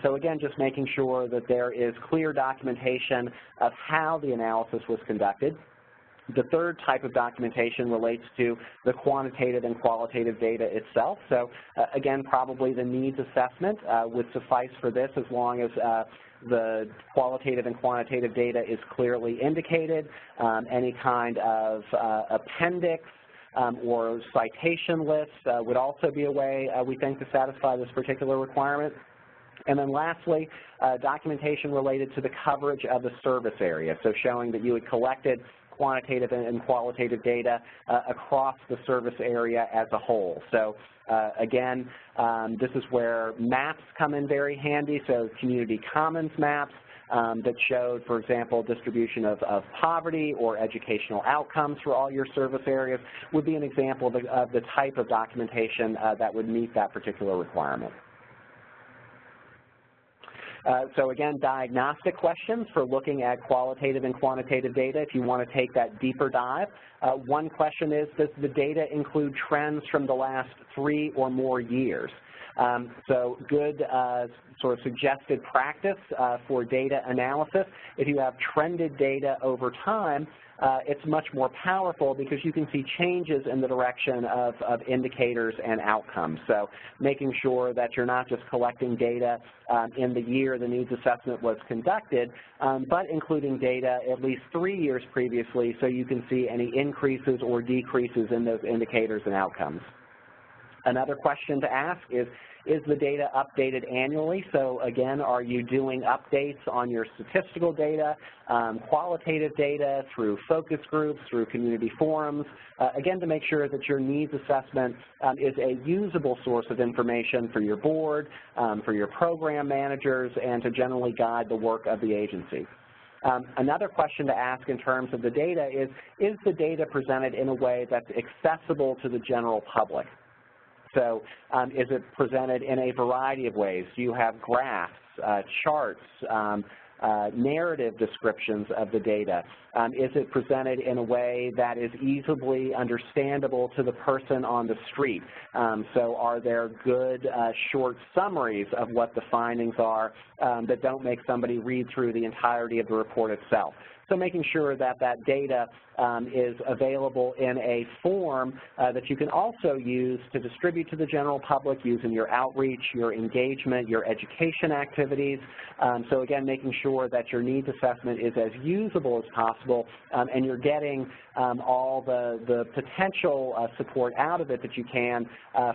So again, just making sure that there is clear documentation of how the analysis was conducted. The third type of documentation relates to the quantitative and qualitative data itself. So again, probably the needs assessment would suffice for this as long as the qualitative and quantitative data is clearly indicated. Any kind of appendix or citation list would also be a way, we think, to satisfy this particular requirement. And then lastly, documentation related to the coverage of the service area, so showing that you had collected quantitative and qualitative data across the service area as a whole. So again, this is where maps come in very handy, so community commons maps that showed, for example, distribution of poverty or educational outcomes for all your service areas would be an example of the type of documentation that would meet that particular requirement. So again, diagnostic questions for looking at qualitative and quantitative data if you want to take that deeper dive. One question is, does the data include trends from the last 3 or more years? So good sort of suggested practice for data analysis. If you have trended data over time, it's much more powerful because you can see changes in the direction of indicators and outcomes. So making sure that you're not just collecting data in the year the needs assessment was conducted, but including data at least 3 years previously so you can see any increases or decreases in those indicators and outcomes. Another question to ask is the data updated annually? So again, are you doing updates on your statistical data, qualitative data, through focus groups, through community forums, again, to make sure that your needs assessment is a usable source of information for your board, for your program managers, and to generally guide the work of the agency. Another question to ask in terms of the data is the data presented in a way that's accessible to the general public? So is it presented in a variety of ways? Do you have graphs, charts, narrative descriptions of the data? Is it presented in a way that is easily understandable to the person on the street? So are there good short summaries of what the findings are that don't make somebody read through the entirety of the report itself? So making sure that that data is available in a form that you can also use to distribute to the general public using your outreach, your engagement, your education activities. So again, making sure that your needs assessment is as usable as possible and you're getting all the potential support out of it that you can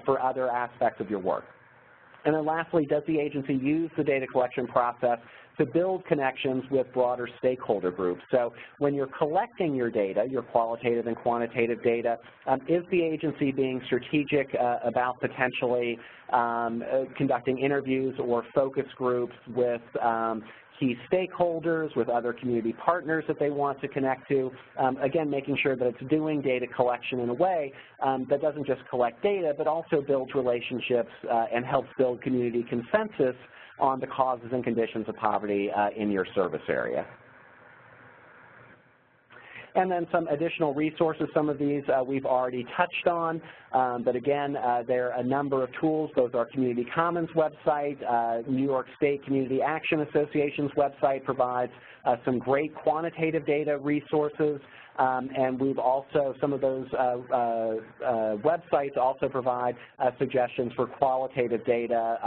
for other aspects of your work. And then lastly, does the agency use the data collection process to build connections with broader stakeholder groups? So when you're collecting your data, your qualitative and quantitative data, is the agency being strategic about potentially conducting interviews or focus groups with key stakeholders, with other community partners that they want to connect to, again, making sure that it's doing data collection in a way that doesn't just collect data, but also builds relationships and helps build community consensus on the causes and conditions of poverty in your service area. And then some additional resources. Some of these we've already touched on, but again, there are a number of tools. Both our Community Commons website, New York State Community Action Association's website provides some great quantitative data resources, and we've also, some of those websites also provide suggestions for qualitative data,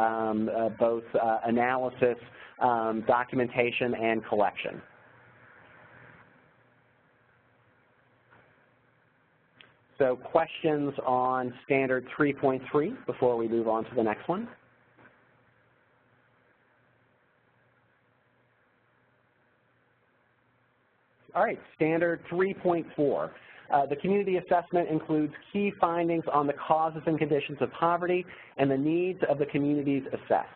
both analysis, documentation, and collection. So questions on Standard 3.3 before we move on to the next one? All right, Standard 3.4. The community assessment includes key findings on the causes and conditions of poverty and the needs of the communities assessed.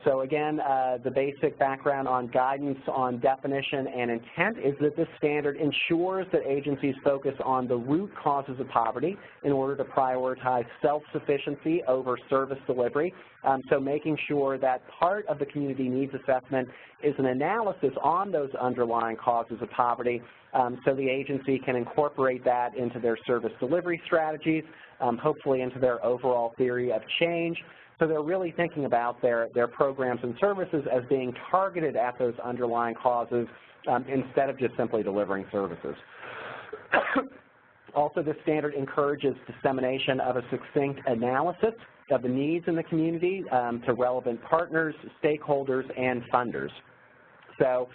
So again, the basic background on guidance on definition and intent is that this standard ensures that agencies focus on the root causes of poverty in order to prioritize self-sufficiency over service delivery. So making sure that part of the community needs assessment is an analysis on those underlying causes of poverty so the agency can incorporate that into their service delivery strategies, hopefully into their overall theory of change. So they're really thinking about their programs and services as being targeted at those underlying causes instead of just simply delivering services. Also, this standard encourages dissemination of a succinct analysis of the needs in the community to relevant partners, stakeholders, and funders. So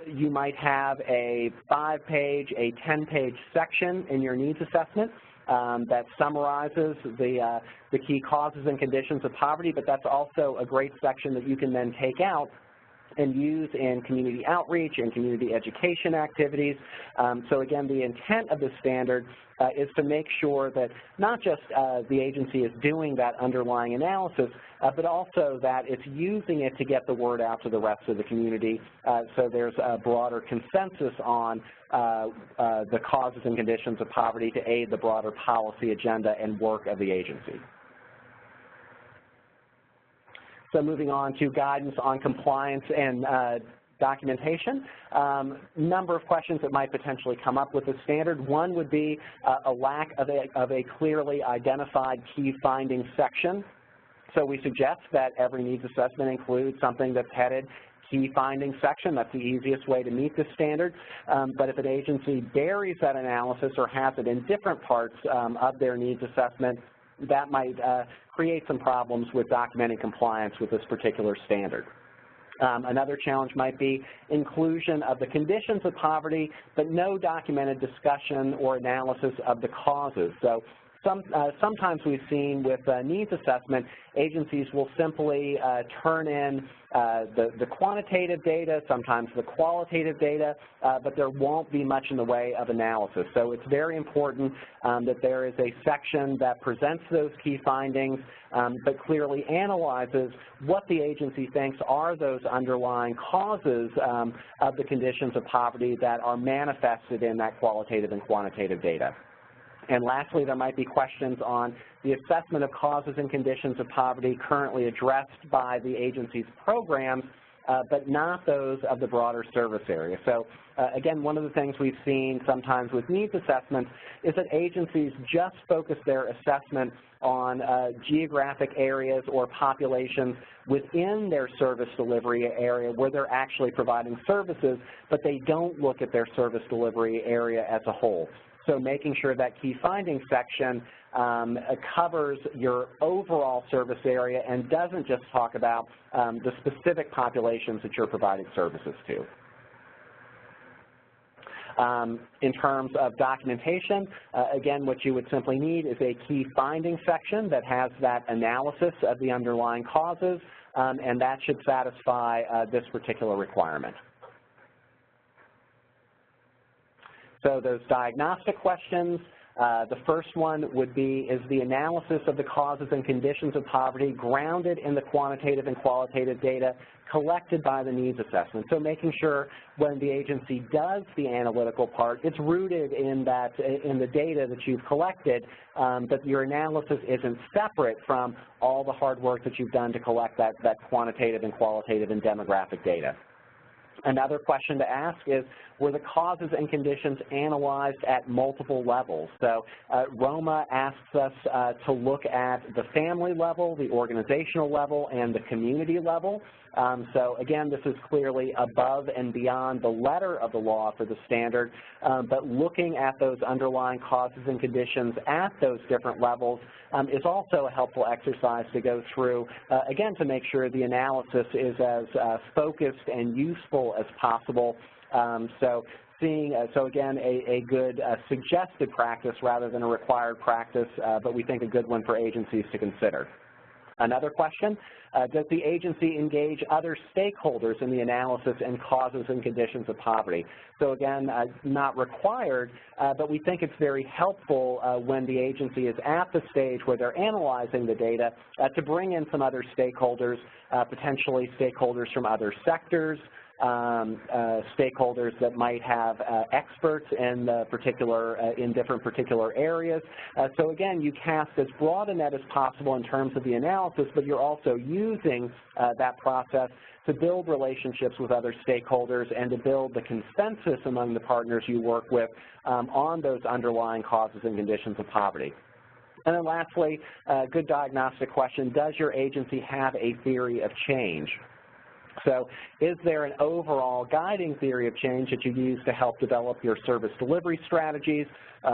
you might have a 5-page, a 10-page section in your needs assessment that summarizes the key causes and conditions of poverty, but that's also a great section that you can then take out and use in community outreach and community education activities. So again, the intent of this standard is to make sure that not just the agency is doing that underlying analysis, but also that it's using it to get the word out to the rest of the community so there's a broader consensus on the causes and conditions of poverty to aid the broader policy agenda and work of the agency. So moving on to guidance on compliance and documentation, number of questions that might potentially come up with the standard. One would be a lack of a clearly identified key findings section. So we suggest that every needs assessment includes something that's headed key findings section. That's the easiest way to meet this standard. But if an agency buries that analysis or has it in different parts of their needs assessment, that might create some problems with documenting compliance with this particular standard. Another challenge might be inclusion of the conditions of poverty, but no documented discussion or analysis of the causes. So sometimes we've seen with needs assessment, agencies will simply turn in the quantitative data, sometimes the qualitative data, but there won't be much in the way of analysis. So it's very important that there is a section that presents those key findings, but clearly analyzes what the agency thinks are those underlying causes of the conditions of poverty that are manifested in that qualitative and quantitative data. And lastly, there might be questions on the assessment of causes and conditions of poverty currently addressed by the agency's programs, but not those of the broader service area. So again, one of the things we've seen sometimes with needs assessments is that agencies just focus their assessment on geographic areas or populations within their service delivery area where they're actually providing services, but they don't look at their service delivery area as a whole. So making sure that key findings section covers your overall service area and doesn't just talk about the specific populations that you're providing services to. In terms of documentation, again, what you would simply need is a key findings section that has that analysis of the underlying causes, and that should satisfy this particular requirement. So those diagnostic questions, the first one would be, is the analysis of the causes and conditions of poverty grounded in the quantitative and qualitative data collected by the needs assessment? So making sure when the agency does the analytical part, it's rooted in that, in the data that you've collected, but your analysis isn't separate from all the hard work that you've done to collect that quantitative and qualitative and demographic data. Another question to ask is, were the causes and conditions analyzed at multiple levels? So Roma asks us to look at the family level, the organizational level, and the community level. So again, this is clearly above and beyond the letter of the law for the standard, but looking at those underlying causes and conditions at those different levels is also a helpful exercise to go through, again, to make sure the analysis is as focused and useful as possible. So again, a good suggested practice rather than a required practice, but we think a good one for agencies to consider. Another question, does the agency engage other stakeholders in the analysis and causes and conditions of poverty? So again, not required, but we think it's very helpful when the agency is at the stage where they're analyzing the data to bring in some other stakeholders, potentially stakeholders from other sectors, stakeholders that might have experts in different particular areas. So again, you cast as broad a net as possible in terms of the analysis, but you're also using that process to build relationships with other stakeholders and to build the consensus among the partners you work with on those underlying causes and conditions of poverty. And then lastly, good diagnostic question, does your agency have a theory of change? So is there an overall guiding theory of change that you use to help develop your service delivery strategies,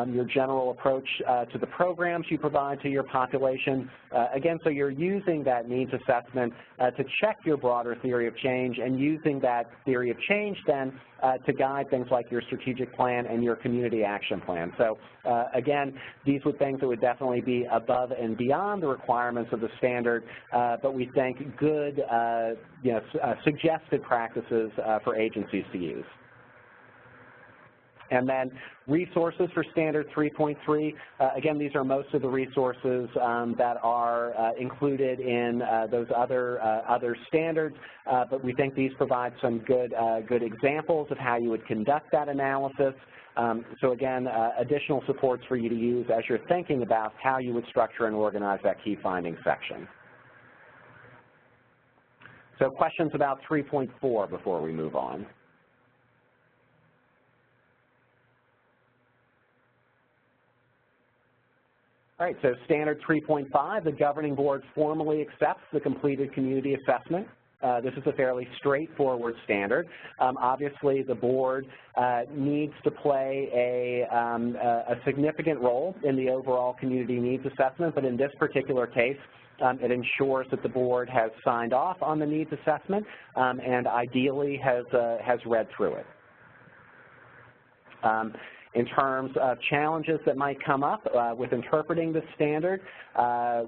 your general approach to the programs you provide to your population? Again, so you're using that needs assessment to check your broader theory of change and using that theory of change then to guide things like your strategic plan and your community action plan. So again, these would things that would definitely be above and beyond the requirements of the standard, but we think good suggested practices for agencies to use. And then resources for Standard 3.3. Again, these are most of the resources that are included in those other standards, but we think these provide some good examples of how you would conduct that analysis. So again, additional supports for you to use as you're thinking about how you would structure and organize that key findings section. So questions about 3.4 before we move on. All right, so Standard 3.5, the governing board formally accepts the completed community assessment this is a fairly straightforward standard. Obviously, the board needs to play a significant role in the overall community needs assessment, but in this particular case, it ensures that the board has signed off on the needs assessment and ideally has read through it. In terms of challenges that might come up with interpreting the standard,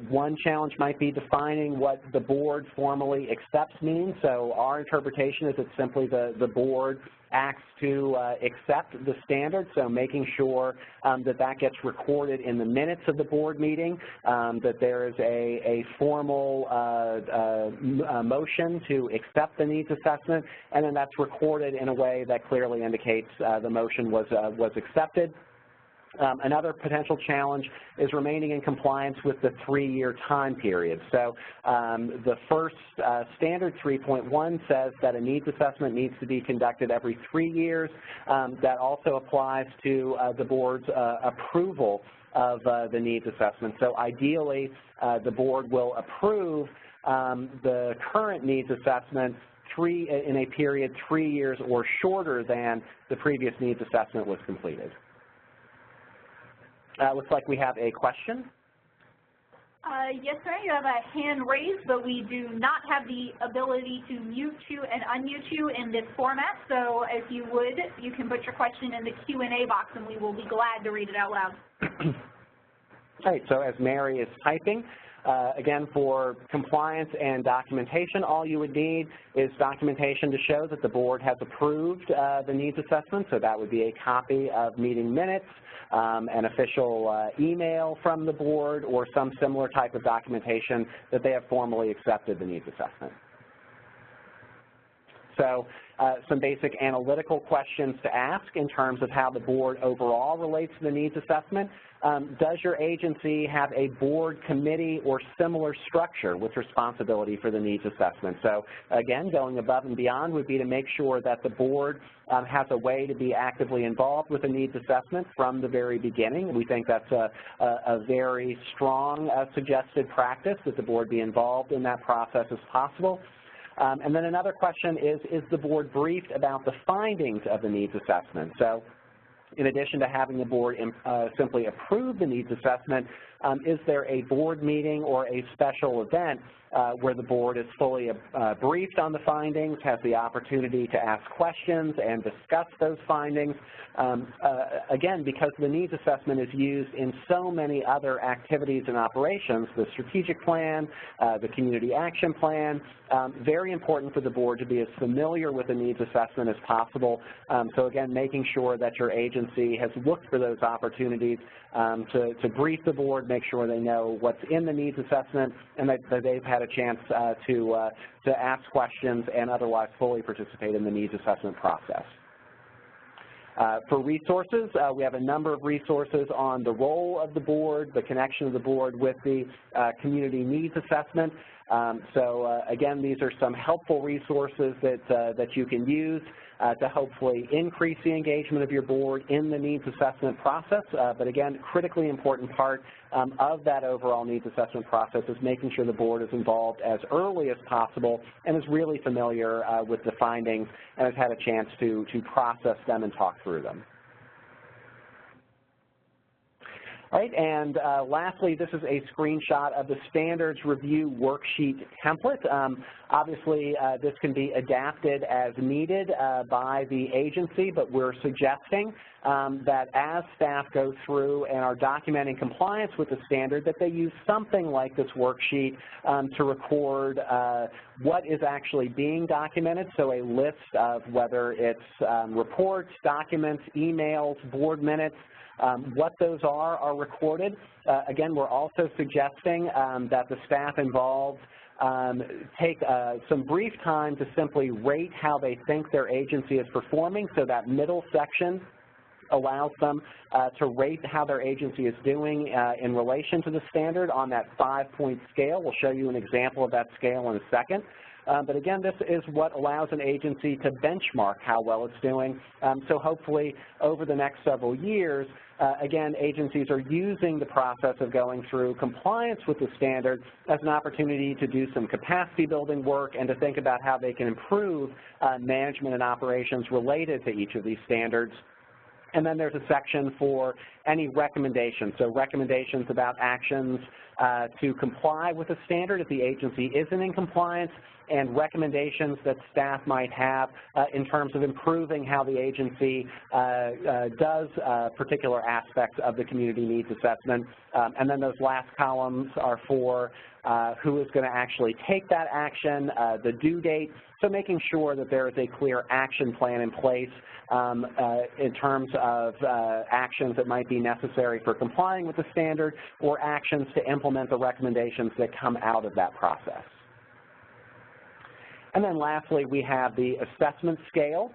one challenge might be defining what the board formally accepts means. So our interpretation is it's simply the board acts to accept the standard, so making sure that gets recorded in the minutes of the board meeting, that there is a formal motion to accept the needs assessment, and then that's recorded in a way that clearly indicates the motion was accepted. Another potential challenge is remaining in compliance with the 3-year time period. So the first standard 3.1 says that a needs assessment needs to be conducted every 3 years. That also applies to the board's approval of the needs assessment. So ideally, the board will approve the current needs assessment in a period 3 years or shorter than the previous needs assessment was completed. Looks like we have a question. Yes, sir. You have a hand raised, but we do not have the ability to mute you and unmute you in this format. So if you would, you can put your question in the Q&A box, and we will be glad to read it out loud. All right. So as Mary is typing, again, for compliance and documentation, all you would need is documentation to show that the board has approved the needs assessment. So that would be a copy of meeting minutes, an official email from the board, or some similar type of documentation that they have formally accepted the needs assessment. So some basic analytical questions to ask in terms of how the board overall relates to the needs assessment. Does your agency have a board committee or similar structure with responsibility for the needs assessment? So again, going above and beyond would be to make sure that the board has a way to be actively involved with the needs assessment from the very beginning. We think that's a very strong suggested practice, that the board be involved in that process as possible. And then another question is the board briefed about the findings of the needs assessment? So in addition to having the board simply approve the needs assessment, is there a board meeting or a special event where the board is fully briefed on the findings, has the opportunity to ask questions and discuss those findings? Again, because the needs assessment is used in so many other activities and operations, the strategic plan, the community action plan, very important for the board to be as familiar with the needs assessment as possible. So again, making sure that your agency has looked for those opportunities to brief the board, make sure they know what's in the needs assessment, and that they've had a chance to ask questions and otherwise fully participate in the needs assessment process. For resources, we have a number of resources on the role of the board, the connection of the board with the community needs assessment. So again, these are some helpful resources that you can use to hopefully increase the engagement of your board in the needs assessment process. But again, critically important part of that overall needs assessment process is making sure the board is involved as early as possible and is really familiar with the findings and has had a chance to process them and talk through them. All right, and lastly, this is a screenshot of the standards review worksheet template. Obviously, this can be adapted as needed by the agency, but we're suggesting that as staff go through and are documenting compliance with the standard, that they use something like this worksheet to record what is actually being documented, so a list of whether it's reports, documents, emails, board minutes, what those are recorded. Again, we're also suggesting that the staff involved take some brief time to simply rate how they think their agency is performing, so that middle section allows them to rate how their agency is doing in relation to the standard on that 5-point scale. We'll show you an example of that scale in a second. but again, this is what allows an agency to benchmark how well it's doing. So hopefully over the next several years, again, agencies are using the process of going through compliance with the standard as an opportunity to do some capacity building work and to think about how they can improve management and operations related to each of these standards. And then there's a section for any recommendations, so recommendations about actions to comply with the standard if the agency isn't in compliance, and recommendations that staff might have in terms of improving how the agency does particular aspects of the community needs assessment. And then those last columns are for who is going to actually take that action, the due date, so making sure that there is a clear action plan in place in terms of actions that might be necessary for complying with the standard or actions to implement the recommendations that come out of that process. And then lastly, we have the assessment scale.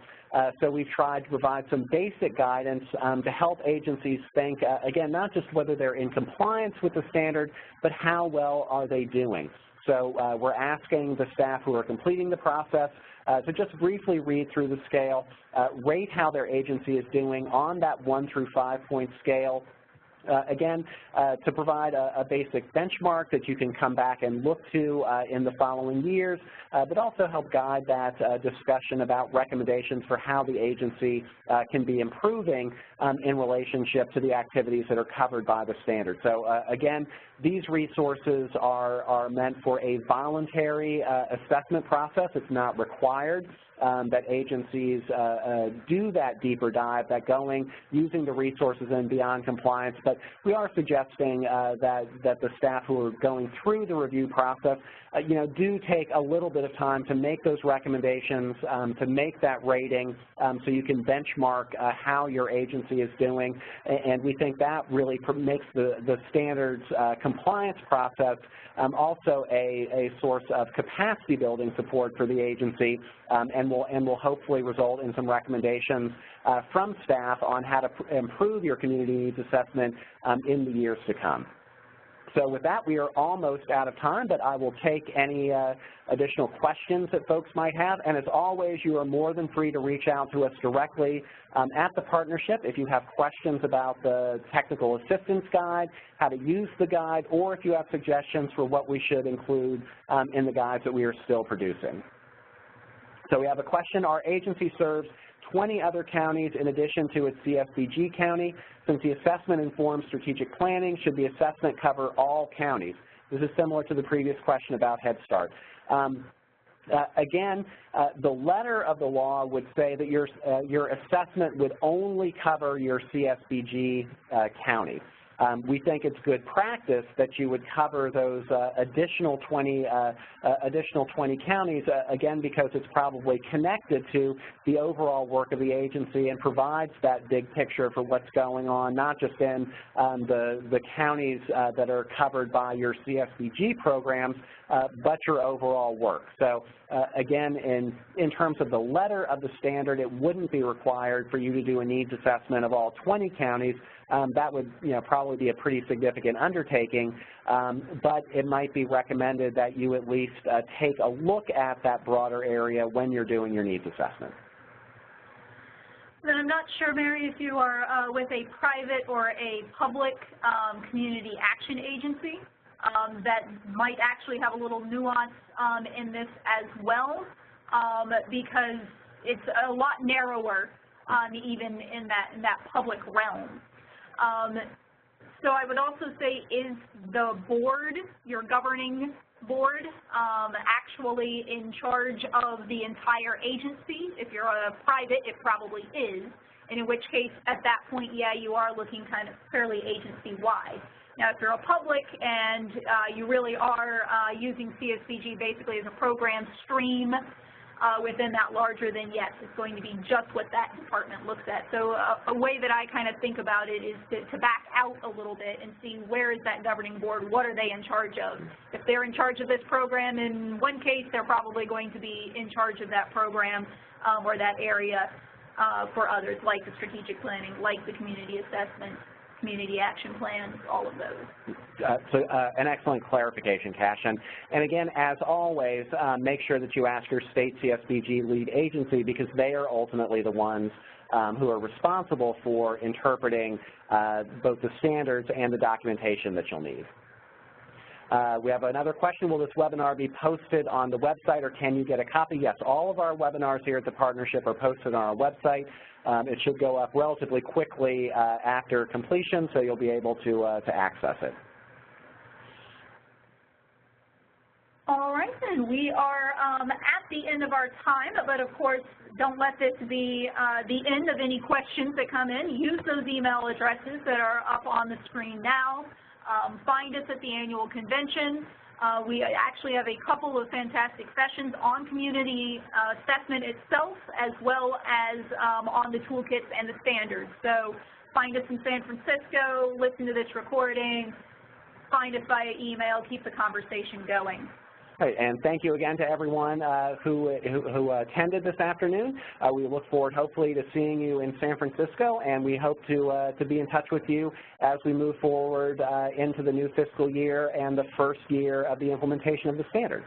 So we've tried to provide some basic guidance to help agencies think, again, not just whether they're in compliance with the standard, but how well are they doing. So we're asking the staff who are completing the process to just briefly read through the scale, rate how their agency is doing on that 1 through 5 point scale. Again, to provide a basic benchmark that you can come back and look to in the following years, but also help guide that discussion about recommendations for how the agency can be improving in relationship to the activities that are covered by the standard. So again, these resources are meant for a voluntary assessment process. It's not required that agencies do that deeper dive, that using the resources and beyond compliance, but we are suggesting that the staff who are going through the review process, do take a little bit of time to make those recommendations, to make that rating, so you can benchmark how your agency is doing, and we think that really makes the standards compliance process also a source of capacity building support for the agency, and will hopefully result in some recommendations from staff on how to improve your community needs assessment in the years to come. So with that, we are almost out of time, but I will take any additional questions that folks might have. And as always, you are more than free to reach out to us directly at the partnership if you have questions about the technical assistance guide, how to use the guide, or if you have suggestions for what we should include in the guides that we are still producing. So we have a question. Our agency serves 20 other counties in addition to its CSBG county. Since the assessment informs strategic planning, should the assessment cover all counties? This is similar to the previous question about Head Start. Again, the letter of the law would say that your assessment would only cover your CSBG county. We think it's good practice that you would cover those additional 20 counties, again, because it's probably connected to the overall work of the agency and provides that big picture for what's going on, not just in the counties that are covered by your CSBG programs, but your overall work. So again, in terms of the letter of the standard, it wouldn't be required for you to do a needs assessment of all 20 counties. That would probably be a pretty significant undertaking, but it might be recommended that you at least take a look at that broader area when you're doing your needs assessment. Then I'm not sure, Mary, if you are with a private or a public community action agency that might actually have a little nuance in this as well, because it's a lot narrower even in that public realm. So I would also say, is the board, your governing board, actually in charge of the entire agency? If you're a private, it probably is, and in which case, at that point, yeah, you are looking kind of fairly agency-wide. Now, if you're a public and you really are using CSBG basically as a program stream within that larger, then yes, it's going to be just what that department looks at. So a way that I kind of think about it is to back out a little bit and see where is that governing board, what are they in charge of. If they're in charge of this program, in one case, they're probably going to be in charge of that program or that area for others, like the strategic planning, like the community assessment, community action plans, all of those. An excellent clarification, Cash. And again, as always, make sure that you ask your state CSBG lead agency, because they are ultimately the ones who are responsible for interpreting both the standards and the documentation that you'll need. We have another question. Will this webinar be posted on the website, or can you get a copy? Yes, all of our webinars here at the partnership are posted on our website. It should go up relatively quickly after completion, so you'll be able to access it. All right, then. We are at the end of our time, but of course, don't let this be the end of any questions that come in. Use those email addresses that are up on the screen now. Find us at the annual convention. We actually have a couple of fantastic sessions on community assessment itself, as well as on the toolkits and the standards. So find us in San Francisco, listen to this recording, find us via email, keep the conversation going. Great, and thank you again to everyone who attended this afternoon. We look forward, hopefully, to seeing you in San Francisco, and we hope to be in touch with you as we move forward into the new fiscal year and the first year of the implementation of the standards.